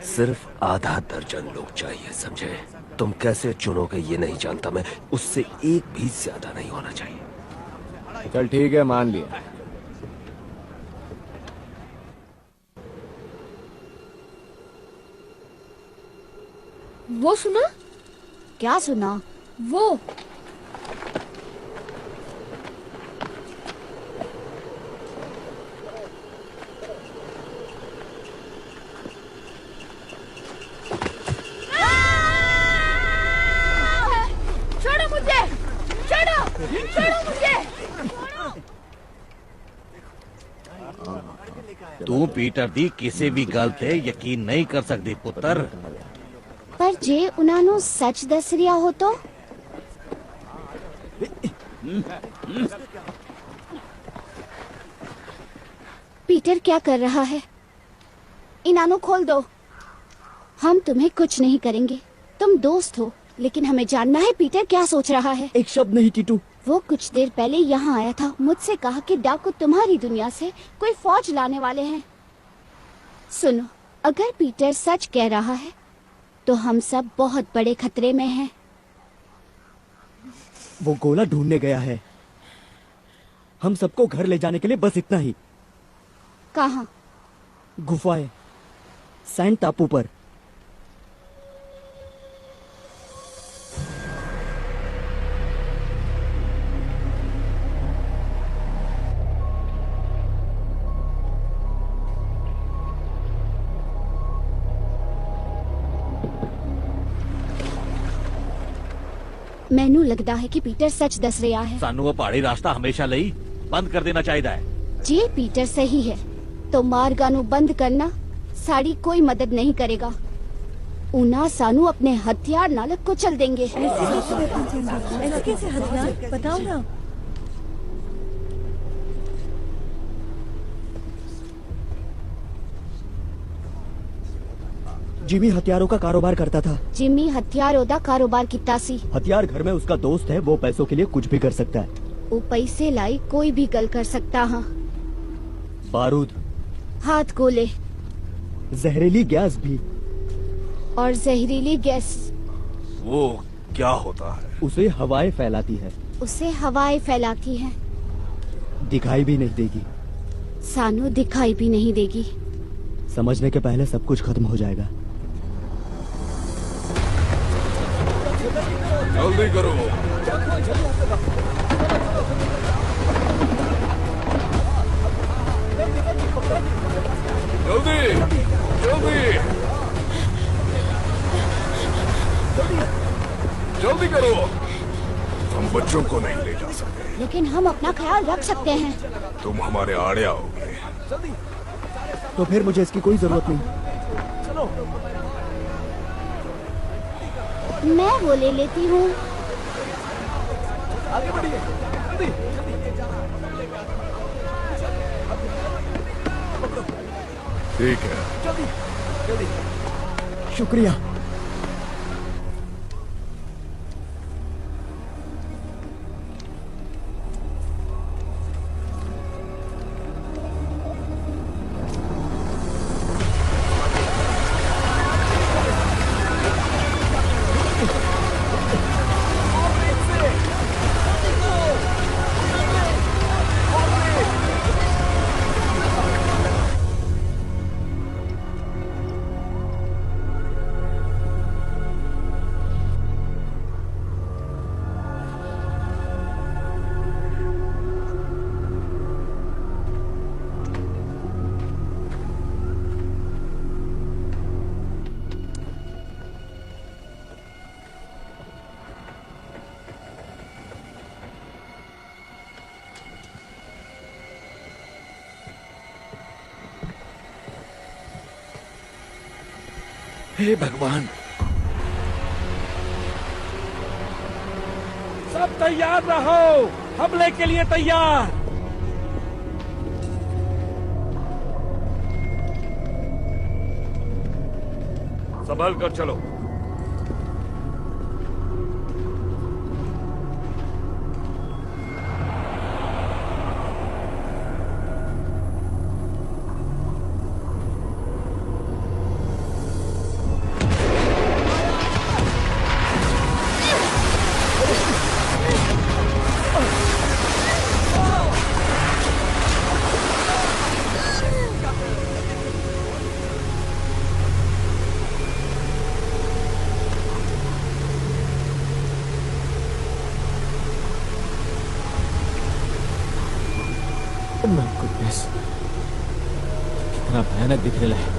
सिर्फ आधा दर्जन लोग चाहिए, समझे? तुम कैसे चुनोगे ये नहीं जानता मैं, उससे एक भी ज्यादा नहीं होना चाहिए। चल ठीक है, मान लिया। वो सुना? क्या सुना? वो छोड़ो मुझे, छोड़ो, छोड़ो मुझे। तू पीटर दी किसी भी गल ते यकीन नहीं कर सकती पुत्र। पर जे उन्होंने सच दस रिया हो तो? पीटर क्या कर रहा है? इनानो खोल दो। हम तुम्हें कुछ नहीं करेंगे, तुम दोस्त हो, लेकिन हमें जानना है पीटर क्या सोच रहा है। एक शब्द नहीं टीटू। वो कुछ देर पहले यहाँ आया था, मुझसे कहा कि डाकू तुम्हारी दुनिया से कोई फौज लाने वाले हैं। सुनो, अगर पीटर सच कह रहा है तो हम सब बहुत बड़े खतरे में हैं। वो गोला ढूंढने गया है। हम सबको घर ले जाने के लिए बस इतना ही। कहाँ? गुफाएं, सैंड टापू पर। मैनू लगता है कि पीटर सच दस रहा है। सानू वो पहाड़ी रास्ता हमेशा ਲਈ बंद कर देना चाहिए है। जे पीटर सही है तो मार्गा नू बंद करना साड़ी कोई मदद नहीं करेगा। उना सानू अपने हथियार नाल कुचल देंगे। ऐसे कैसे हथियार? बताओ ना। जिमी हथियारों का कारोबार करता था। जिमी हथियारों दा कारोबार किता सी। हथियार घर में उसका दोस्त है, वो पैसों के लिए कुछ भी कर सकता है। वो पैसे लाई कोई भी गल कर सकता। हाँ, बारूद, हाथ गोले जहरीली गैस भी। और जहरीली गैस वो क्या होता है? उसे हवाएं फैलाती है। उसे हवाएं फैलाती है। दिखाई भी नहीं देगी। सानू दिखाई भी नहीं देगी। समझने के पहले सब कुछ खत्म हो जाएगा। जल्दी करो। जल्दी जल्दी जल्दी करो। हम बच्चों को नहीं ले जा सकते, लेकिन हम अपना ख्याल रख सकते हैं। तुम हमारे आड़े आओगे तो फिर मुझे इसकी कोई जरूरत नहीं। मैं वो ले लेती हूँ। ठीक है। शुक्रिया। हे भगवान, सब तैयार रहो, हमले के लिए तैयार। संभल कर चलो। माय गुडनेस, कितना भयानक दिख रहा है।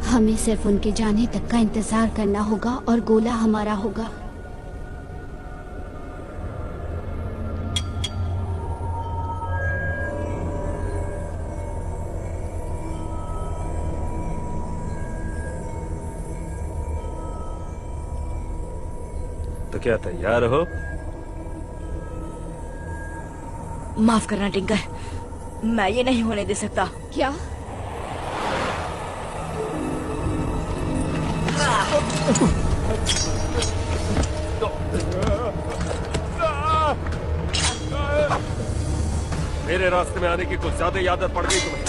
हमें सिर्फ उनके जाने तक का इंतजार करना होगा और गोला हमारा होगा। तो क्या तैयार हो? माफ करना टिंकर, मैं ये नहीं होने दे सकता। क्या? मेरे रास्ते में आने की कुछ ज्यादा ही आदत पड़ गई तुम्हें।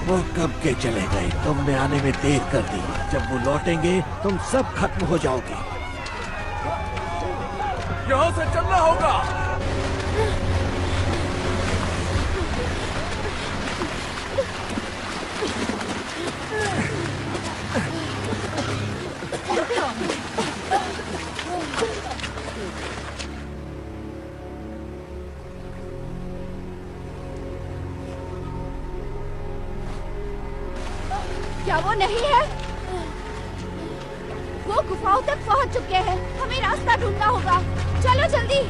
वो कब के चले गए? तुमने आने में देर कर दी। जब वो लौटेंगे तुम सब खत्म हो जाओगे। यहाँ से चलना होगा। नहीं है। वो गुफाओं तक पहुंच चुके हैं। हमें रास्ता ढूंढना होगा। चलो जल्दी।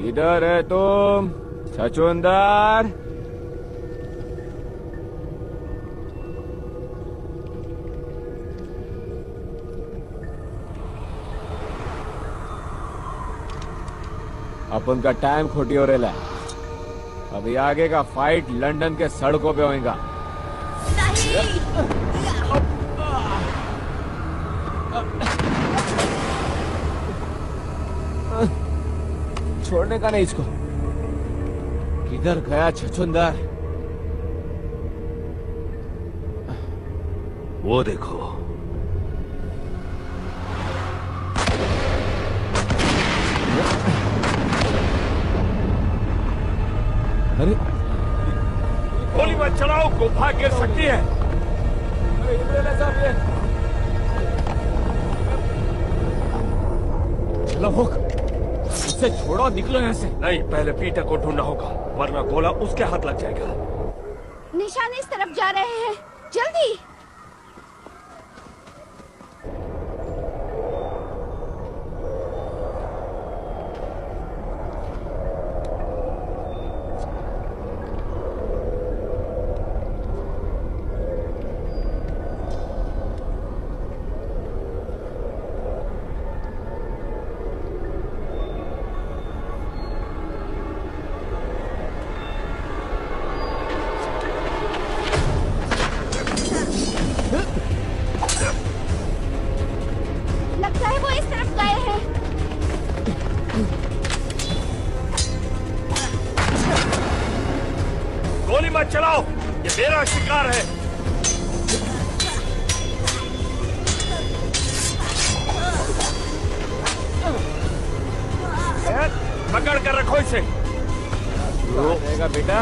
इधर है तुम छछूंदर। अपन का टाइम खोटी हो रहा है। अभी आगे का फाइट लंदन के सड़कों पे होएगा। छोड़ने का नहीं इसको। किधर गया छछूंदर? वो देखो। अरे गोली मत चलाओ, गुफा गिर सकती है। चलो हुक, उससे छोड़ो, निकलो यहाँ से। नहीं, पहले पीटर को ढूंढना होगा, वरना गोला उसके हाथ लग जाएगा। निशान इस तरफ जा रहे हैं। जल्दी। लगता है वो इस तरफ गए हैं। गोली मत चलाओ, ये मेरा शिकार है। पकड़ कर रखो इसे। रहेगा बेटा।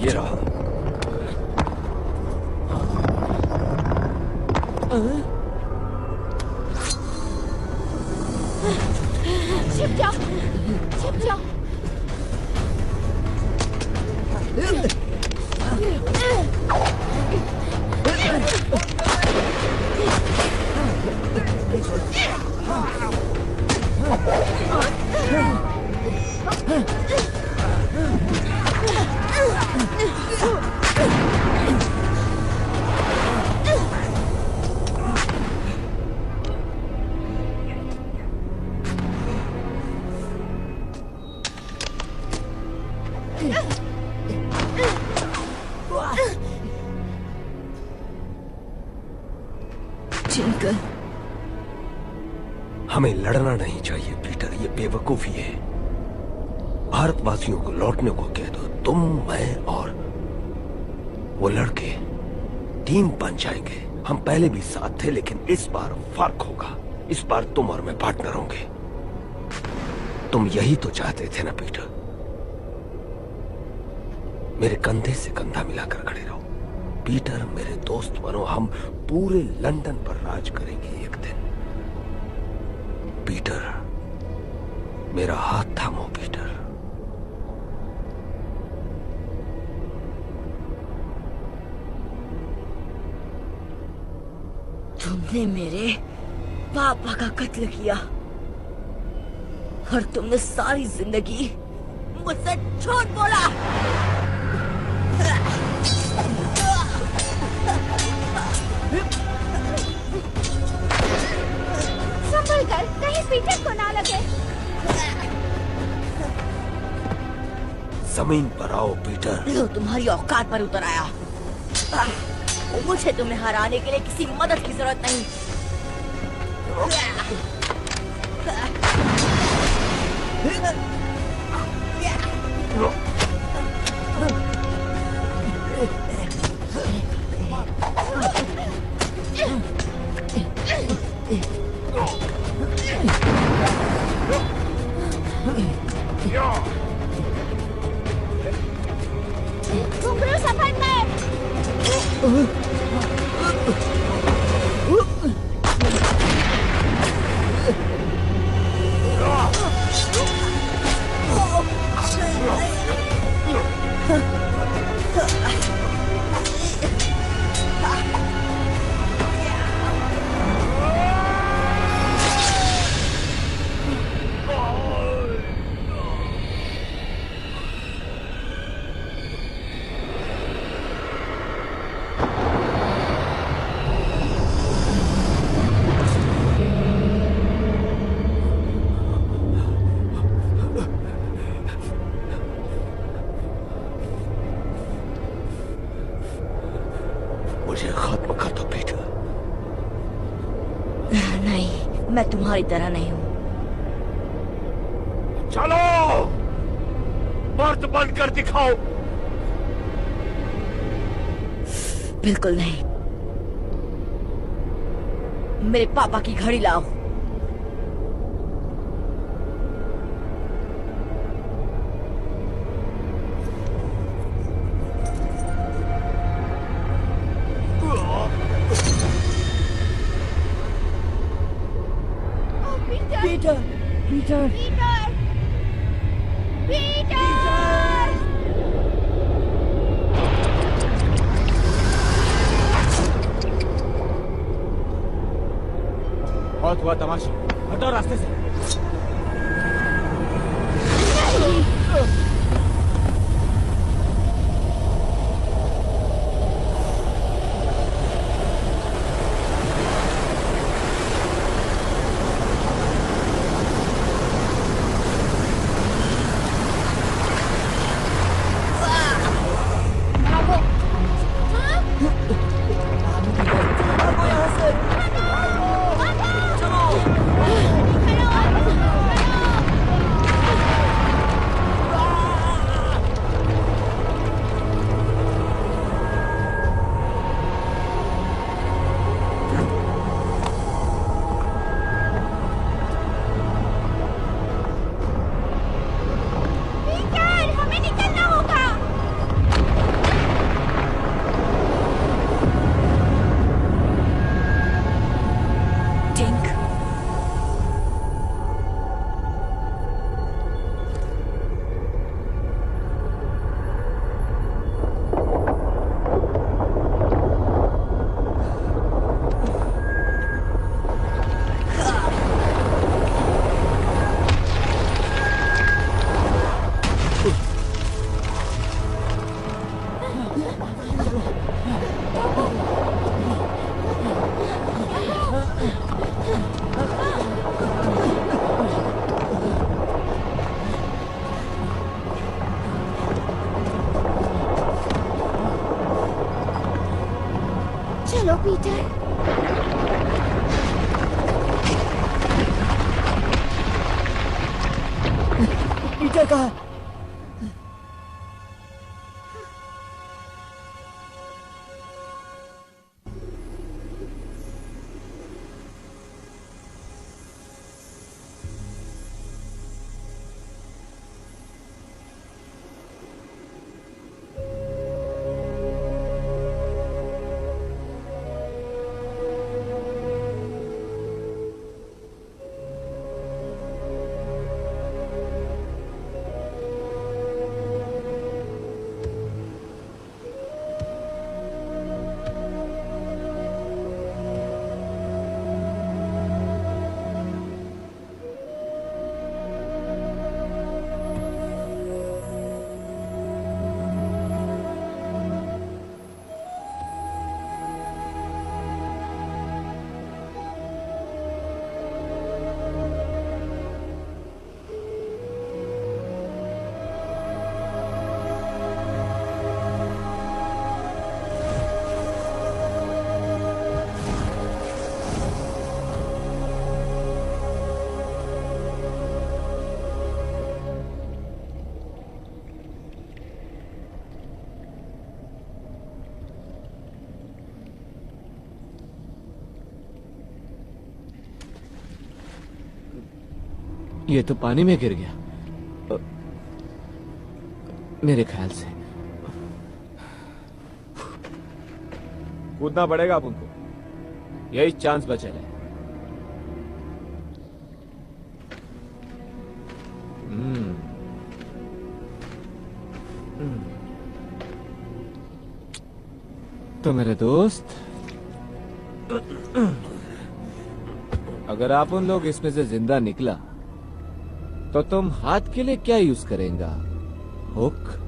ये रहा। छिप जाओ, छिप जाओ। चिंकल, हमें लड़ना नहीं चाहिए पीटर, ये बेवकूफी है। भारतवासियों को लौटने को कह दो। तुम, मैं और वो लड़के टीम बन जाएंगे। हम पहले भी साथ थे, लेकिन इस बार फर्क होगा। इस बार तुम और मैं पार्टनर होंगे। तुम यही तो चाहते थे ना पीटर? मेरे कंधे से कंधा मिलाकर खड़े रहो। पीटर, मेरे दोस्त बनो। हम पूरे लंदन पर राज करेंगे एक दिन। पीटर, मेरा हाथ थामो पीटर। तुमने मेरे पापा का कत्ल किया और तुमने सारी जिंदगी मुझसे झूठ बोला। संभल कर, कहीं पीटर को ना लगे। जमीन पर आओ पीटर। लो, तुम्हारी औकात पर उतर आया। मुझे तुम्हें हराने के लिए किसी मदद की जरूरत नहीं। घुंघरू सफर में। मुझे खत्म कर दो पीटर। नहीं, मैं तुम्हारी तरह नहीं हूँ। चलो, मर्द बंद कर दिखाओ। बिल्कुल नहीं। मेरे पापा की घड़ी लाओ। Peter, Peter, Peter, Peter. बहुत हुआ तमाशा, हटो रास्ते से। चलो पीटर। पीटर कहाँ? ये तो पानी में गिर गया मेरे ख्याल से। कूदना पड़ेगा अब उनको, यही चांस बचे है। तो मेरे दोस्त, अगर आप उन लोग इसमें से जिंदा निकला तो तुम हाथ के लिए क्या यूज करेंगा? हुक?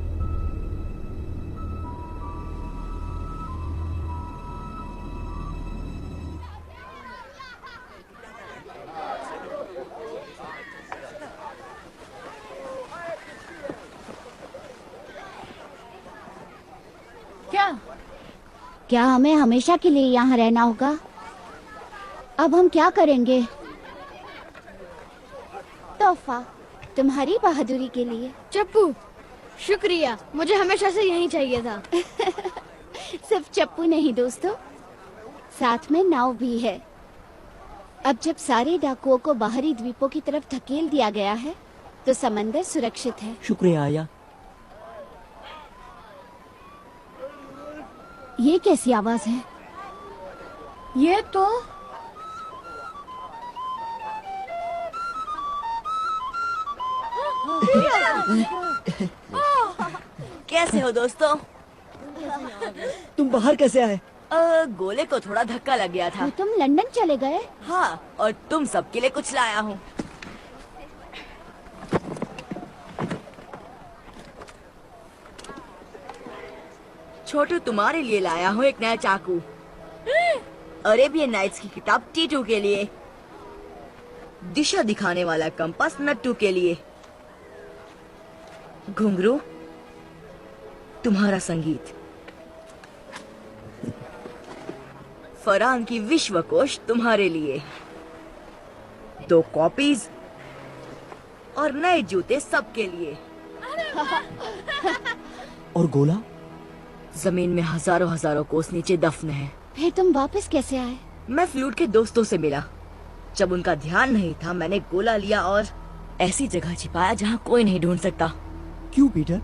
क्या हमें हमेशा के लिए यहाँ रहना होगा? अब हम क्या करेंगे? तोहफा तुम्हारी बहादुरी के लिए। चप्पू, शुक्रिया, मुझे हमेशा से यही चाहिए था। सिर्फ चप्पू नहीं दोस्तों, साथ में नाव भी है। अब जब सारे डाकुओं को बाहरी द्वीपों की तरफ धकेल दिया गया है तो समंदर सुरक्षित है। शुक्रिया आया। ये कैसी आवाज है? ये तो कैसे हो दोस्तों? तुम बाहर कैसे आए? गोले को थोड़ा धक्का लग गया था। तो तुम लंदन चले गए? हाँ, और तुम सबके लिए कुछ लाया हूँ। छोटू, तुम्हारे लिए लाया हूँ एक नया चाकू। अरेबियन नाइट्स की किताब टीटू के लिए। दिशा दिखाने वाला कंपास नट्टू के लिए। घुंघरू, तुम्हारा संगीत। फरहान की विश्वकोश तुम्हारे लिए। 2 कॉपीज और नए जूते सबके लिए। और गोला? जमीन में हजारों कोस नीचे दफन है। फिर तुम वापस कैसे आए? मैं फ्लूट के दोस्तों से मिला। जब उनका ध्यान नहीं था, मैंने गोला लिया और ऐसी जगह छिपाया जहाँ कोई नहीं ढूंढ सकता। क्यों पीटर?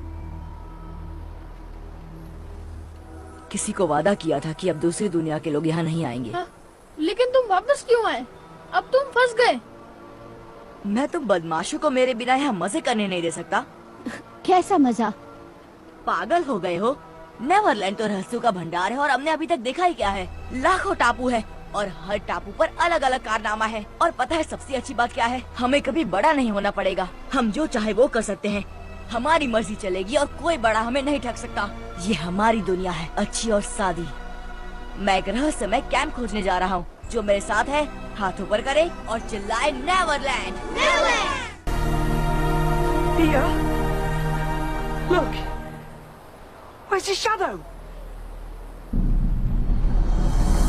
किसी को वादा किया था कि अब दूसरी दुनिया के लोग यहाँ नहीं आएंगे। लेकिन तुम वापस क्यों आए? अब तुम फंस गए। मैं तो बदमाशों को मेरे बिना यहाँ मजे करने नहीं दे सकता। कैसा मजा? पागल हो गए हो? नेवरलैंड तो रहस्यों का भंडार है और हमने अभी तक देखा ही क्या है। लाखों टापू है और हर टापू पर अलग अलग कारनामा है। और पता है सबसे अच्छी बात क्या है? हमें कभी बड़ा नहीं होना पड़ेगा। हम जो चाहे वो कर सकते हैं। हमारी मर्जी चलेगी और कोई बड़ा हमें नहीं ठग सकता। ये हमारी दुनिया है, अच्छी और सादी। मैं एक रहस्यमय कैंप खोजने जा रहा हूँ। जो मेरे साथ है हाथों पर करे और चिल्लाए Neverland. Here. Look. Where's his shadow?